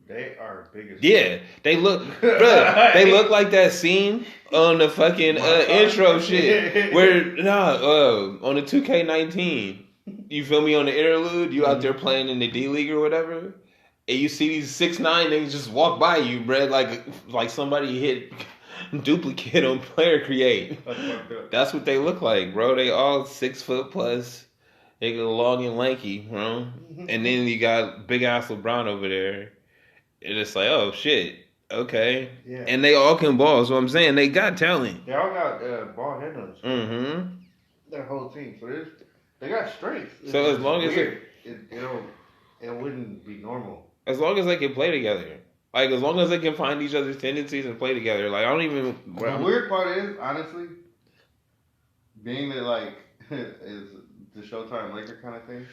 they are biggest. Yeah, they look, bro. They look like that scene on the fucking intro shit where on the 2K19. You feel me on the interlude? You out there playing in the D League or whatever, and you see these 6'9" niggas just walk by you, bro, like somebody hit duplicate on player create. That's what they look like, bro. They all 6 foot plus. They get long and lanky, bro. And then you got big ass LeBron over there. And it's like, oh shit, okay. Yeah. And they all can ball. So I'm saying they got talent. They all got ball handlers. Mm-hmm. Their whole team. So they got strength. So as long as it wouldn't be normal. As long as they can play together. Like, as long as they can find each other's tendencies and play together. Like, I don't even... The weird part is, honestly, being that, like, is the Showtime Laker kind of thing,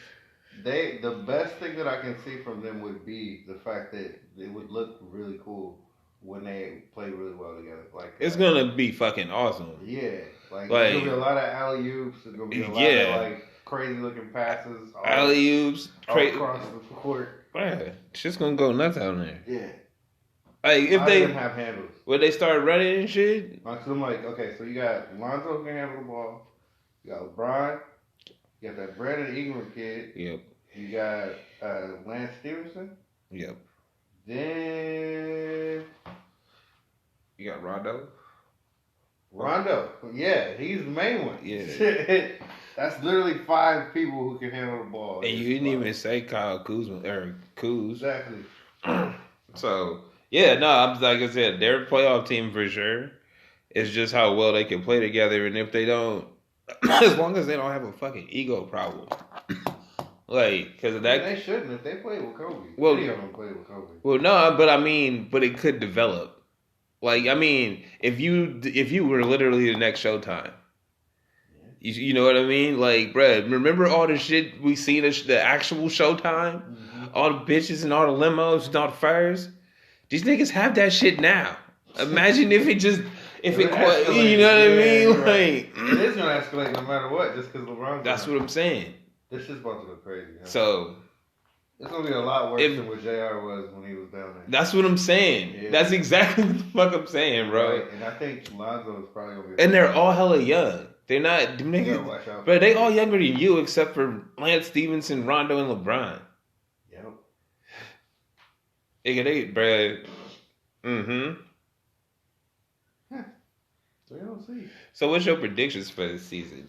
the best thing that I can see from them would be the fact that it would look really cool when they play really well together. Like, it's going to be fucking awesome. Yeah. Like there's going to be a lot of alley-oops. There's going to be a lot of, like, crazy-looking passes. Alley-oops. Across the court. Man, shit's going to go nuts out there. Yeah. Like if they have handles, when they start running and shit. So I'm like, okay, so you got Lonzo who can handle the ball, you got LeBron, you got that Brandon Ingram kid. Yep. You got Lance Stevenson. Yep. Then you got Rondo. Rondo, yeah, he's the main one. Yeah. That's literally 5 people who can handle the ball. And you didn't even say Kyle Kuzma or Kuz. Exactly. So. Yeah, no, like I said, they're a playoff team for sure. It's just how well they can play together, and if they don't, as long as they don't have a fucking ego problem, like because of that, they shouldn't if they play with Kobe. Well, they don't play with Kobe. Well, no, but it could develop. Like, I mean, if you were literally the next Showtime, You know what I mean? Like, bruh, remember all the shit we see, the actual Showtime? Mm-hmm. All the bitches and all the limos and all the fires? These niggas have that shit now. Imagine if it just... If it escalates, you know what I mean? Right. Like, it is gonna escalate no matter what, just because LeBron's. That's what I'm saying. This shit's about to go crazy. Huh? So it's gonna be a lot worse than what JR was when he was down there. That's what I'm saying. Yeah. That's exactly what the fuck I'm saying, bro. Right. And I think Lonzo is probably gonna be. And they're all hella young. They're not niggas, but they all younger than you, except for Lance Stevenson, Rondo, and LeBron. Yep. They, bro. Mm-hmm. So you don't see. So what's your predictions for this season?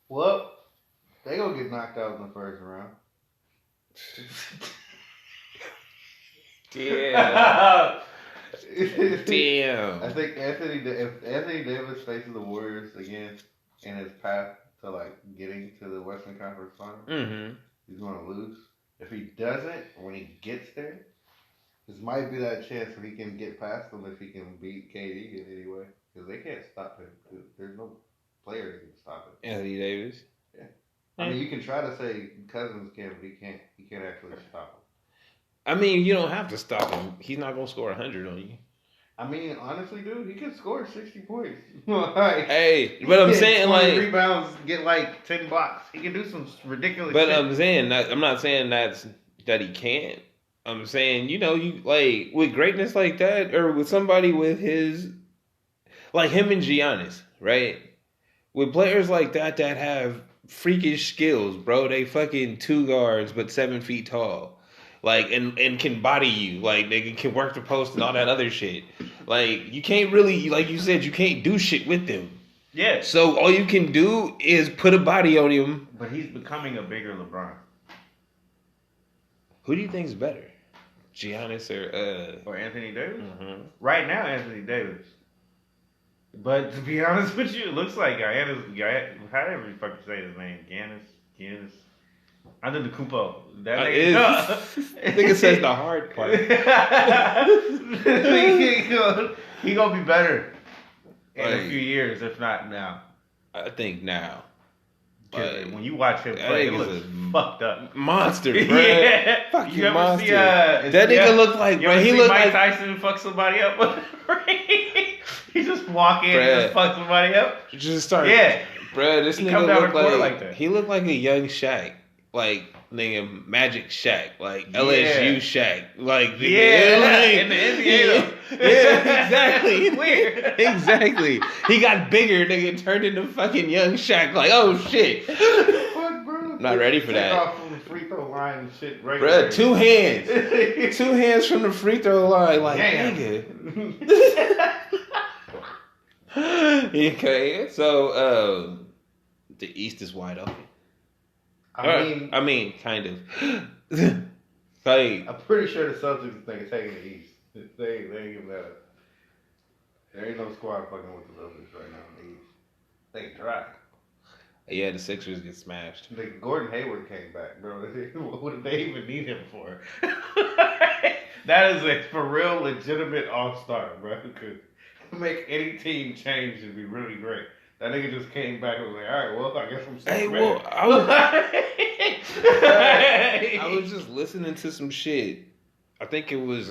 Well, they gonna get knocked out in the first round. Damn. Damn. I think if Anthony Davis faces the Warriors again in his path to like getting to the Western Conference Finals, he's gonna lose. If he doesn't, when he gets there, this might be that chance where he can get past them if he can beat KD in any way. Because they can't stop him. There's no player that can stop him. Anthony Davis? Yeah. I mean, you can try to say Cousins can, but he can't actually stop him. I mean, you don't have to stop him. He's not going to score 100 on you. I mean, honestly, dude, he can score 60 points. Like, hey, but I'm saying, like... rebounds, get like 10 blocks. He can do some ridiculous but shit. I'm saying, I'm not saying that he can't. I'm saying, you know, you like, with greatness like that, or with somebody with his... Like him and Giannis, right? With players like that have freakish skills, bro. They fucking 2 guards, but 7 feet tall. Like, and can body you. Like, they can work the post and all that other shit. Like, you can't really, like you said, you can't do shit with them. Yeah. So all you can do is put a body on him. But he's becoming a bigger LeBron. Who do you think's better? Giannis or Anthony Davis? Mm-hmm. Right now, Anthony Davis. But to be honest with you, it looks like Giannis, however you fucking say his name, Giannis. Antetokounmpo. That nigga says the hard part. he gonna be better in a few years, if not now. I think now. When you watch him play, it looks fucked up. Monster, bro. Yeah. Fucking monster. See, that nigga look like, bro. He look Mike like Tyson fuck somebody up. He just walk in and just fuck somebody up. Just start. Yeah. Bro, this nigga look like that. He looked like a young Shaq. Like, nigga, Magic Shaq. Like, LSU Shaq. Like, in the NBA, though. Yeah, exactly. Weird. Exactly. He got bigger, nigga, turned into fucking young Shaq. Like, oh, shit. Fuck, bro. Not ready for that. Off from the free throw line and shit right bro, there. 2 hands. 2 hands from the free throw line. Like, nigga. Okay, so, the East is wide open. I mean, kind of. Like, I'm pretty sure the Celtics think it's taking the East. They ain't giving that up. There ain't no squad fucking with the Celtics right now in the East. They dry. Yeah, the Sixers get smashed. Gordon Hayward came back, bro. What did they even need him for? That is a for real legitimate all-star, bro. Could make any team change and be really great. That nigga just came back and was like, all right, well, I guess I'm still I was just listening to some shit. I think it was,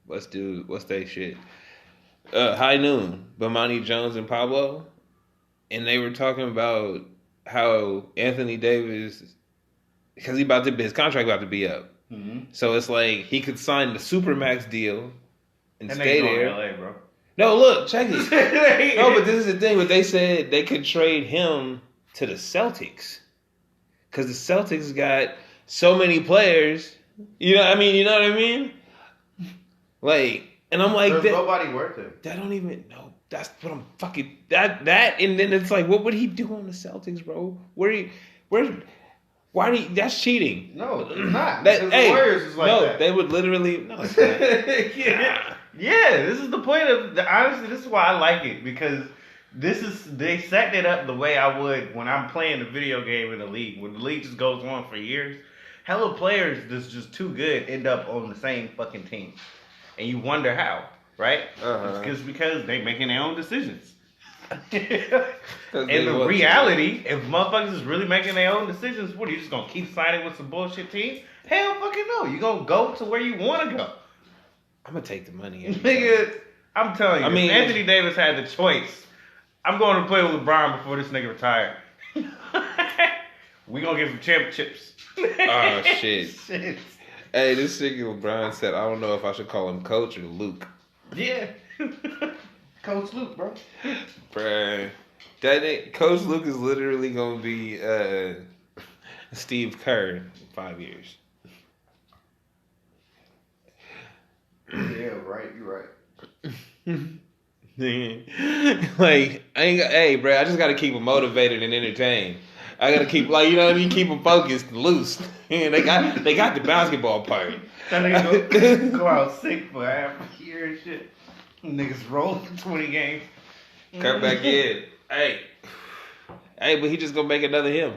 what's that shit? High Noon, Bomani Jones and Pablo. And they were talking about how Anthony Davis, because his contract about to be up. Mm-hmm. So it's like he could sign the Supermax deal and stay there. LA, bro. No, look, check it. No, but this is the thing. But they said they could trade him to the Celtics because the Celtics got so many players. You know what I mean? Like, and I'm like, there's nobody worth it. That don't even know. That's what I'm fucking that. And then it's like, what would he do on the Celtics, bro? Why do you, that's cheating? No, it's not. The Warriors is like that. They would literally. No, it's not. Yeah, this is the point of honestly. This is why I like it because they set it up the way I would when I'm playing the video game in the league. When the league just goes on for years, hella players that's just too good end up on the same fucking team, and you wonder how, right? It's because they making their own decisions. In the reality, if motherfuckers is really making their own decisions, what are you just gonna keep signing with some bullshit team? Hell fucking no. You gonna go to where you wanna go. I'm gonna take the money. Nigga, I'm telling you, if Anthony Davis had the choice, I'm going to play with LeBron before this nigga retire. We gonna get some championships. Oh shit. Hey, this nigga LeBron said, I don't know if I should call him Coach or Luke. Yeah. Coach Luke, bro. Bruh. Coach Luke is literally gonna be Steve Kerr in 5 years. Yeah, right. You're right. Like, hey, bro, I just gotta keep him motivated and entertained. I gotta keep, like, you know what I mean, keep them focused and loose. And they got the basketball part. That nigga go out sick for half a year and shit. Niggas roll for 20 games. Come back in. Hey, but he just gonna make another him.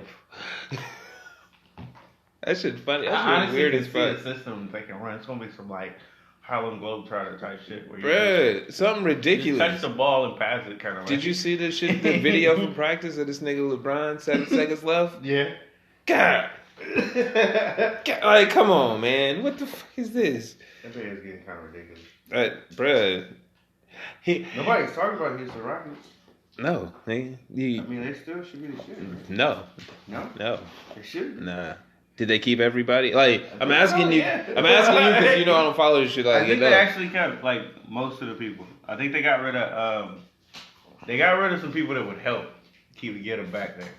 That shit funny. That shit weird as fuck. The system they can run. It's gonna be some like Harlem Globetrotter type shit. Where bruh, something ridiculous. You touch the ball and pass it kind of. Did you see the video from practice of this nigga LeBron? 7 seconds left. Yeah. God. Like, come on, man. What the fuck is this? That thing is getting kind of ridiculous. Bruh. Nobody's talking about Houston Rockets. No. I mean, they still should be the shit. Right? No. No? They should. Nah. Did they keep everybody? Like, I'm asking you because you know I don't follow this shit. Like, I think they actually kept like most of the people. I think they got rid of some people that would help get them back there,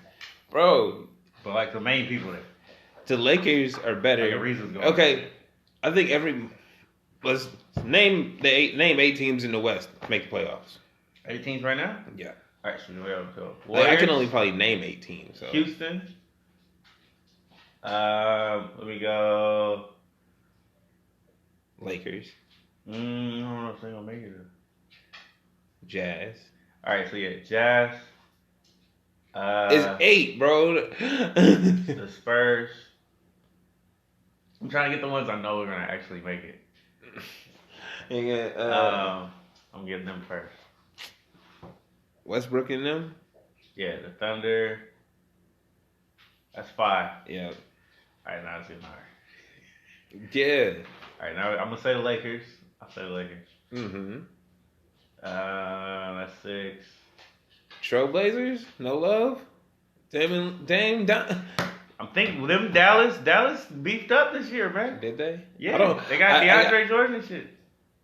bro. But like the main people there, the Lakers are better. Like okay, I think let's name 8 teams in the West to make the playoffs. 8 teams right now? Yeah. All right, so we have to like, I can only probably name 8 teams. So. Houston. Let me go. Lakers. I don't know if they're gonna make it. Jazz. All right, so yeah, Jazz. It's 8, bro. The Spurs. I'm trying to get the ones I know are gonna actually make it. I'm getting them first. Westbrook and them. Yeah, the Thunder. That's 5. Yeah. All right, now it's getting hard. Yeah. All right, now I'm gonna say the Lakers. I'll say the Lakers. Mm-hmm. That's 6. Trailblazers? No love? Dame. I'm thinking them Dallas beefed up this year, man. Did they? Yeah. They got DeAndre Jordan and shit.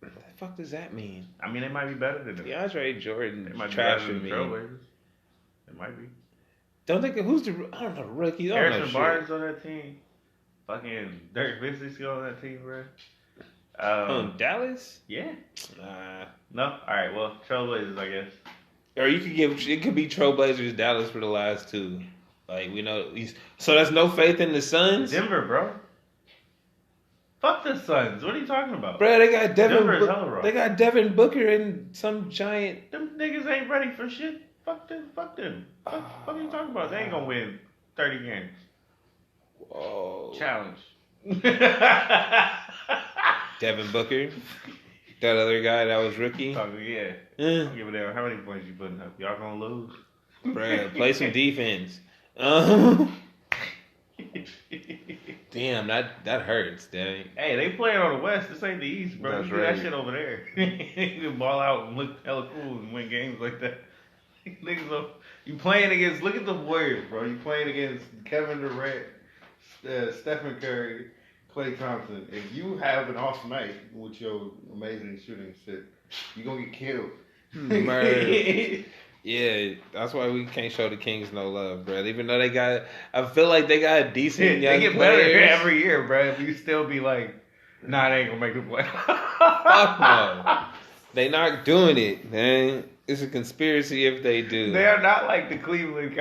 What the fuck does that mean? I mean, they might be better than them. DeAndre Jordan. They might be trash better than me. Trailblazers. It might be. Don't think who's the I don't know rookies. Harrison Barnes on that team. Fucking Dirk Nowitzki on that team, bro. Dallas? Yeah. No. All right. Well, Trailblazers, I guess. Or it could be Trailblazers, Dallas for the last 2. Like we know. So there's no faith in the Suns. Denver, bro. Fuck the Suns. What are you talking about, bro? They got Denver's hella rough. They got Devin Booker and some giant. Them niggas ain't ready for shit. Fuck them. What are you talking about? They ain't gonna win 30 games. Whoa. Challenge. Devin Booker. That other guy that was rookie. Yeah. I'll give a damn how many points you putting up. Y'all gonna lose. Bruh, play some defense. Damn, that hurts, dang. Hey, they playing on the West. This ain't the East, bro. That's you do that shit over there. You can ball out and look hella cool and win games like that. Niggas, you playing against, look at the Warriors, bro. You playing against Kevin Durant, Stephen Curry, Klay Thompson. If you have an off night with your amazing shooting shit, you gonna get killed. Yeah, that's why we can't show the Kings no love, bro. Even though I feel like they got decent young they get players. better every year, bro. You still be like, nah, they ain't gonna make the play. Fuck no. They not doing it, man. It's a conspiracy if they do. They are not like the Cleveland.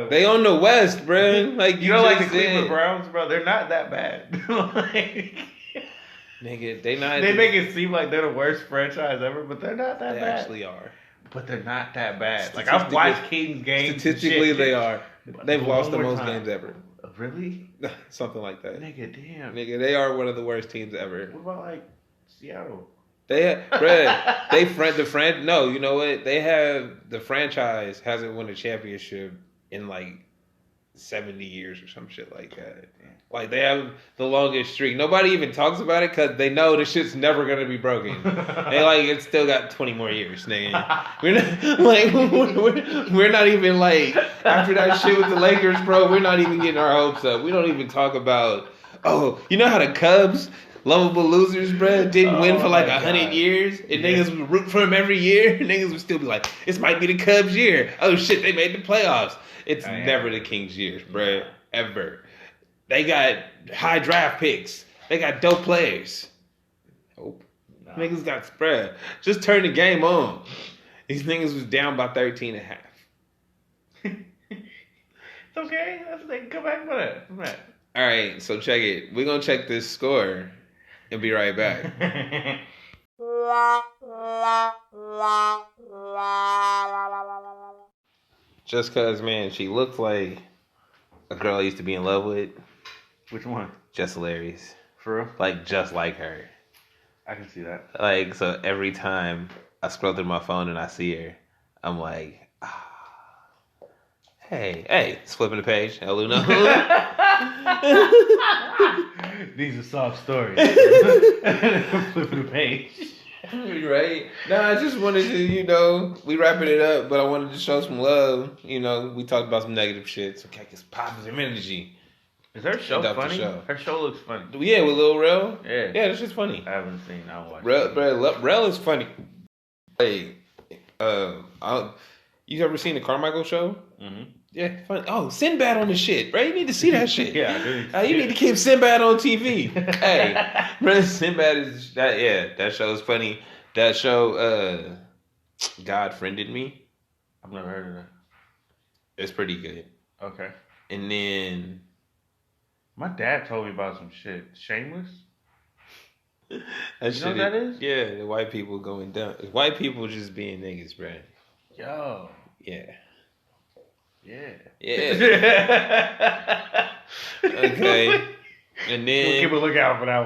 They on the West, bro. Like you know, like the Cleveland Browns, bro. They're not that bad. Nigga, they not. They make it seem like they're the worst franchise ever, but they're not that bad. They actually are. But they're not that bad. Like I've watched Kings games. Statistically, they are. They've lost the most games ever. Really? Something like that. Nigga, damn. Nigga, they are one of the worst teams ever. What about like Seattle? No, you know what? They have the franchise hasn't won a championship in like 70 years or some shit like that. Like they have the longest streak. Nobody even talks about it because they know the shit's never gonna be broken. They like it's still got 20 more years, nigga. We're not even like after that shit with the Lakers, bro. We're not even getting our hopes up. We don't even talk about. Oh, you know how the Cubs, lovable losers, bro, didn't win for like 100 years, and niggas would root for them every year. Niggas would still be like, this might be the Cubs' year. Oh shit, they made the playoffs. It's never the Kings' years, bro. Ever. They got high draft picks. They got dope players. Nope. No. Niggas got spread. Just turn the game on. These niggas was down by 13 and a half. It's okay. They can come back for that. Come back. All right, so check it. We're going to check this score and be right back. Just because, man, she looks like a girl I used to be in love with. Which one? Just hilarious. For real? Like, just like her. I can see that. Like, so every time I scroll through my phone and I see her, I'm like, hey, it's flipping the page. El Uno. These are soft stories. Flipping the page. Right? No, I just wanted to, we wrapping it up, but I wanted to show some love. We talked about some negative shit, so get positive energy. Is her show funny? Her show looks funny. Yeah, with Lil Rel? Yeah. Yeah, that's just funny. I haven't seen it. I'll watch it. Rel is funny. Hey, you ever seen the Carmichael show? Mm-hmm. Yeah, funny. Oh, Sinbad on the shit, bro. You need to see that shit. Yeah, I do. You need to keep Sinbad on TV. Hey, bro, Sinbad is that. Yeah, that show is funny. That show, God Friended Me. I've never heard of that. It's pretty good. Okay. And then my dad told me about some shit. Shameless. You know what that is? Yeah, the white people going down. White people just being niggas, bro. Yo. Yeah. Yeah. Okay. And then keep a lookout for that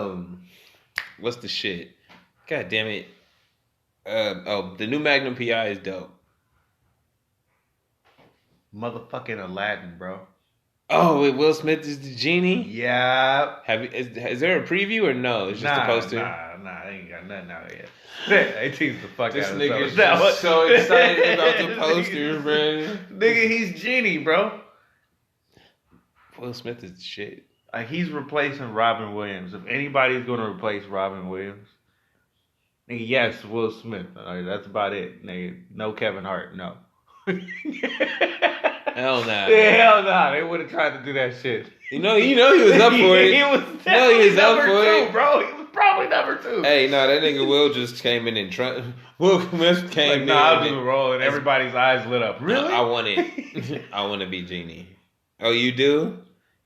one. What's the shit? God damn it. The new Magnum PI is dope. Motherfucking Aladdin, bro. Oh, wait, Will Smith is the genie? Yeah. Is there a preview or no? It's just a poster? Nah, they ain't got nothing out yet. They teased the fuck this out of nigga's just so excited about the poster, bro. Nigga, he's Genie, bro. Will Smith is shit. He's replacing Robin Williams. If anybody's going to replace Robin Williams, nigga, yes, Will Smith. That's about it. Nigga, no Kevin Hart, no. Hell nah. Yeah, hell nah. They would have tried to do that shit. He was up for it. He was up for it, bro. He was probably number 2. Hey, that nigga Will just came in and Will Smith came in. I was rolling. Everybody's eyes lit up. Really? I want it. I want to be Genie. Oh, you do?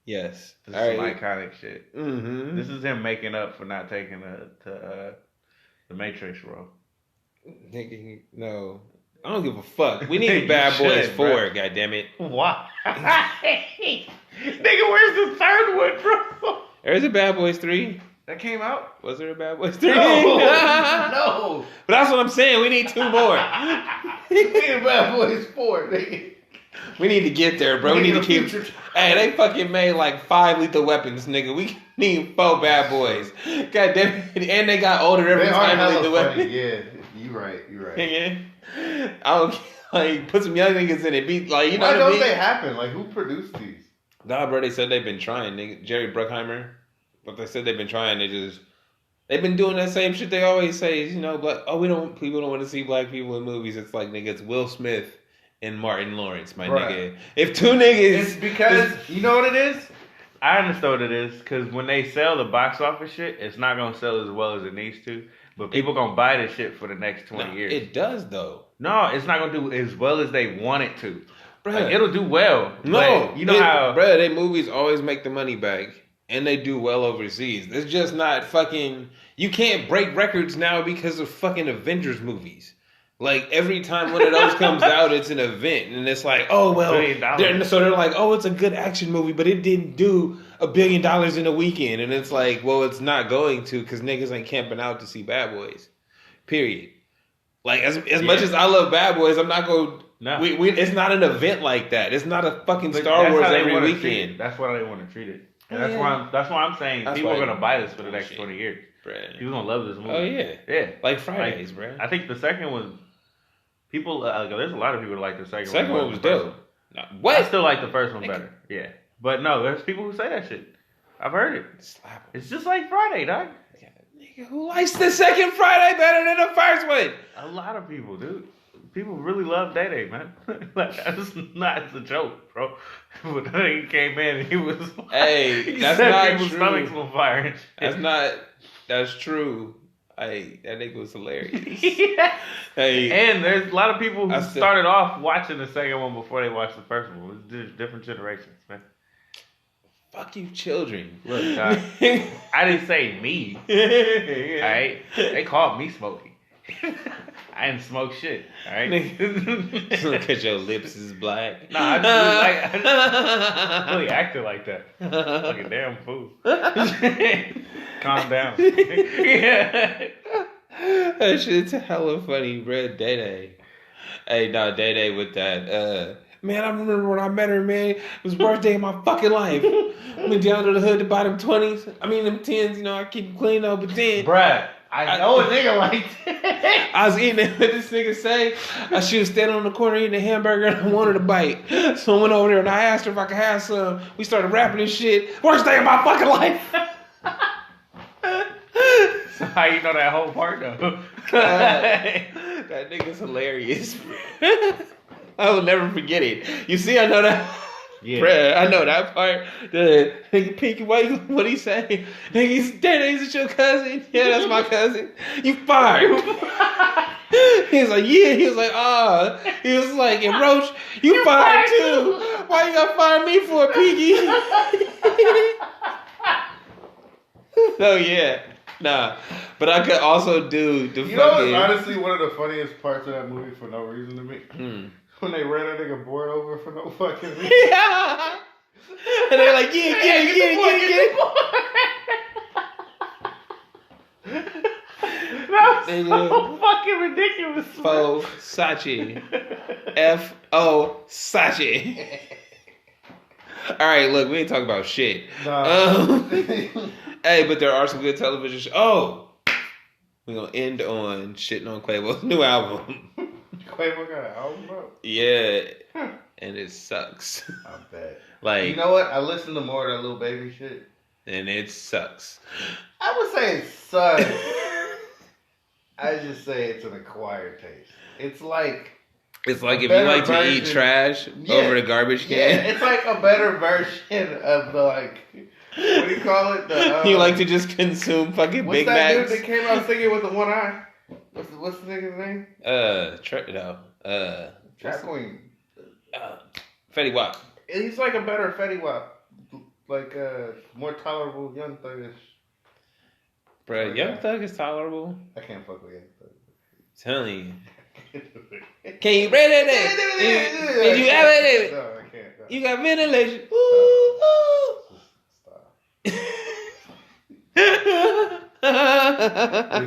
Yes. This is some iconic shit. Mm-hmm. This is him making up for not taking the Matrix role. Nigga, no. I don't give a fuck. We need a Bad Boys 4, goddammit. Why? Nigga, where's the third one, bro? There's a Bad Boys 3. That came out? Was there a Bad Boys 3? No. But that's what I'm saying. We need 2 more. We need a Bad Boys 4, nigga. We need to get there, bro. We need to keep... Hey, they fucking made like 5 lethal weapons, nigga. We need 4 Bad Boys. God damn it. And they got older every time lethal weapons. Yeah, you right. Yeah. I don't put some young niggas in it. Be like, Why don't they happen? Like, who produced these? Nah, bro, they said they've been trying, nigga. Jerry Bruckheimer. But they said they've been trying. They've been doing that same shit they always say. People don't want to see black people in movies. It's like, nigga, it's Will Smith and Martin Lawrence, my nigga. If 2 niggas... It's because, you know what it is? I understand what it is. Because when they sell the box office shit, it's not going to sell as well as it needs to. But people going to buy this shit for the next 20 years. It does, though. No, it's not going to do as well as they want it to. Like, it'll do well. No. You know how... Bruh, they movies always make the money back. And they do well overseas. It's just not fucking... You can't break records now because of fucking Avengers movies. Like, every time one of those comes out, it's an event. And it's like, oh, well. They're like, oh, it's a good action movie, but it didn't do $1 billion in a weekend. And it's like, well, it's not going to because niggas ain't camping out to see Bad Boys. Period. Like, as much as I love Bad Boys, I'm not going to. No. It's not an event like that. It's not a fucking Star Wars every weekend. That's why they want to treat it. And that's why I'm saying people are going to buy this for the next 20 years. Bruh. People going to love this movie. Oh, yeah. Yeah. Like Fridays, bro. I think the second one. People, there's a lot of people that like the second one. Second one was dope. No, what? I still like the first one better. Yeah. But no, there's people who say that shit. I've heard it. It's just like Friday, dog. Nigga, who likes the second Friday better than the first one? A lot of people, dude. People really love Day Day, man. Like, that's not a joke, bro. But then he came in and he was like, hey, that's not people's stomachs on fire and shit. That's true. Hey, that nigga was hilarious. Yeah. Hey, and there's a lot of people who started off watching the second one before they watched the first one. It's different generations, man. Fuck you, children. Look, I didn't say me. Alright? They called me Smokey. I didn't smoke shit. Alright? Because your lips is black. Nah, I just really acted like that. Like a damn fool. Calm down. Yeah. That shit's hella funny, bro. Day-Day. Hey, no, Day-Day with that. Man, I remember when I met her, man. It was the worst day of my fucking life. I went down to the hood to buy them 20s. I mean, them 10s, you know, I keep them clean though, but then. Bruh, I know a nigga like that. I was eating it, what this nigga say. She was standing on the corner eating a hamburger and I wanted a bite. So I went over there and I asked her if I could have some. We started rapping and shit. Worst day of my fucking life. So how you know that whole part though? That nigga's hilarious. I will never forget it. You see, I know that. Yeah. Bruh, I know that part. The nigga Pinky, what he say? Nigga, Day-Day's is your cousin? Yeah, that's my cousin. You fired. He was like, yeah. He was like, He was like, and Roach, you fired too. Why you gotta fire me for a Pinky? No, yeah. Nah. But I could also do the You know what's honestly one of the funniest parts of that movie for no reason to me? When they ran that nigga board over for no fucking reason. Yeah. And they're like, get it. That was so fucking ridiculous. Sachi. F-O Sachi. Alright, look, we ain't talking about shit. Nah. Hey, but there are some good television shows. Oh! We're gonna end on shitting on Quavo's new album. Quavo got an album, bro? Yeah. And it sucks. I bet. Like, you know what? I listened to more of that Lil Baby shit. And it sucks. I would say it sucks. I just say it's an acquired taste. It's like if you like to eat trash over the garbage can. Yeah, it's like a better version of the like. What do you call it? You like to just consume fucking Big Macs? What's that dude that came out singing with the one eye? What's the nigga's name? Trap Queen. Fetty Wap. He's like a better Fetty Wap. Like more tolerable Young Thuggish. Bro, Young Thug is tolerable. I can't fuck with Young Thug. Telling you. Can you read it? Did you ever do it? No, I can't. No. You got ventilation. Ooh.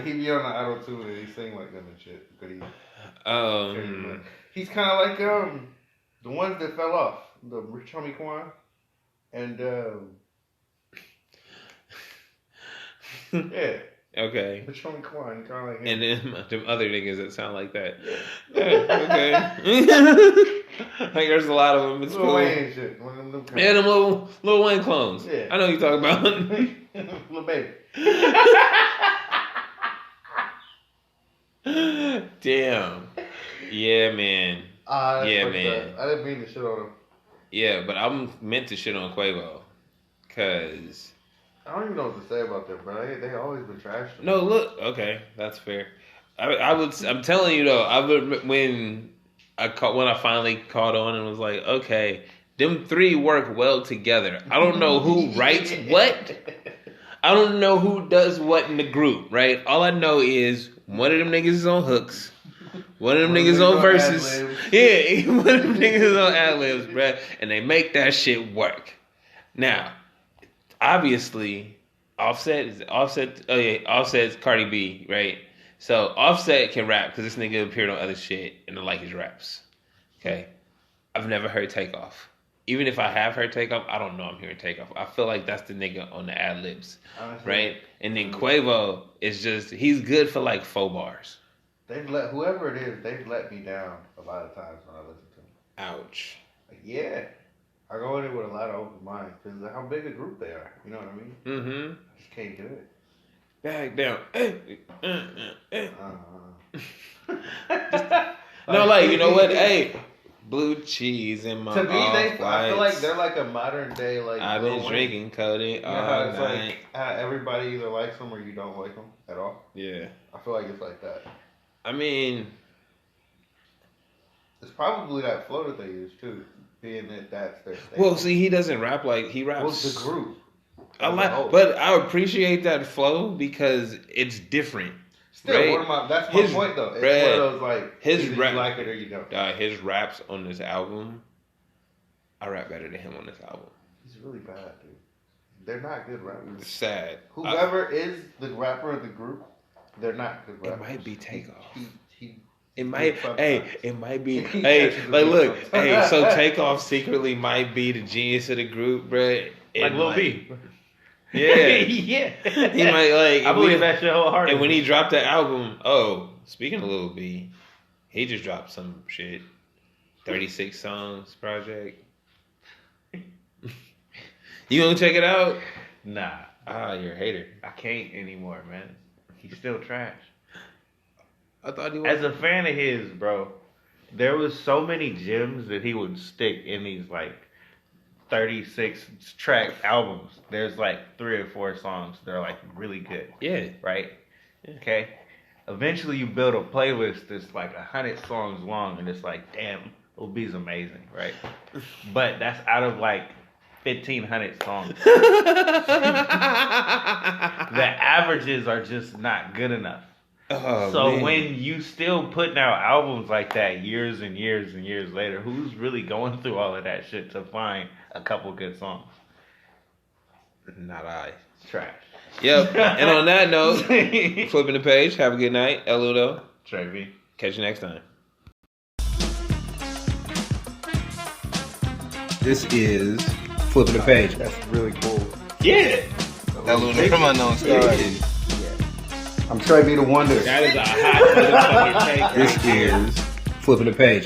He be on the auto tune and he sing like them and shit. But he's kind of like the ones that fell off, the Rich Homie Quan and yeah. Okay. Rich Homie Quan, kind of like him. And then them other niggas that sound like that. Yeah, okay. Like there's a lot of them in school. Lil Wayne and shit. One of them yeah, them Lil Wayne clones. Yeah. I know what you're talking about. Lil Baby. Damn. Yeah, man. Yeah, man. I didn't mean to shit on him. Yeah, but I'm meant to shit on Quavo. Cause I don't even know what to say about them, bro. They always been trash. No, look. Okay, that's fair. I'm telling you though. When I finally caught on and was like, okay, them three work well together. I don't know who writes what. I don't know who does what in the group, right? All I know is one of them niggas is on hooks. One of them niggas on verses. Yeah, one of them niggas on ad-libs, bruh. And they make that shit work. Now, obviously, Offset's Cardi B, right? So Offset can rap because this nigga appeared on other shit and I like his raps. Okay? I've never heard Takeoff. Even if I have heard Takeoff, I don't know I'm hearing Takeoff. I feel like that's the nigga on the ad-libs, right? And then Quavo is just, he's good for like 4 bars. Whoever it is, they've let me down a lot of times when I listen to them. Ouch. Yeah. I go in it with a lot of open minds because of how big a group they are. You know what I mean? Mm-hmm. I just can't do it. Back down. No, like, you know what? Hey, blue cheese in my to me, I feel like they're like a modern day, like, I've been drinking Cody all night. Like, everybody either likes them or you don't like them at all. Yeah. I feel like it's like that. I mean, it's probably that flow that they use too, being that that's their thing. Well, see, he doesn't rap like he raps. Well, the group. But I appreciate that flow because it's different. Still, right? That's my point though. It's one of those like his either you like it or you don't. His raps on this album, I rap better than him on this album. He's really bad, dude. They're not good rappers. It's sad. Whoever is the rapper of the group, they're not good rappers. It might be Takeoff. It might. It might be. Hey, like, look. Hey, so Takeoff secretly might be the genius of the group, bruh. Like Lil B. Yeah. Yeah. He might like. I believe that shit wholeheartedly. And when he dropped the album, speaking of Lil B, he just dropped some shit. 36 songs project. You gonna check it out? Nah. You're a hater. I can't anymore, man. He's still trash. I thought he was. As a fan of his, bro, there was so many gems that he would stick in these like 36 track albums. There's like 3 or 4 songs that are like really good. Yeah. Right? Yeah. Okay. Eventually you build a playlist that's like 100 songs long and it's like, damn, Lil B's amazing, right? But that's out of like 1,500 songs. The averages are just not good enough. So when you still putting out albums like that years and years and years later, who's really going through all of that shit to find a couple good songs? Not I. It's trash. Yep. And on that note, flipping the page. Have a good night. El Udo. Trey V. Catch you next time. This is Flipping the Page. That's really cool. Yeah. El Udo from Unknown Stars. I'm Trey V the Wonder. That is a hot motherfucking take. This is Flipping the Page.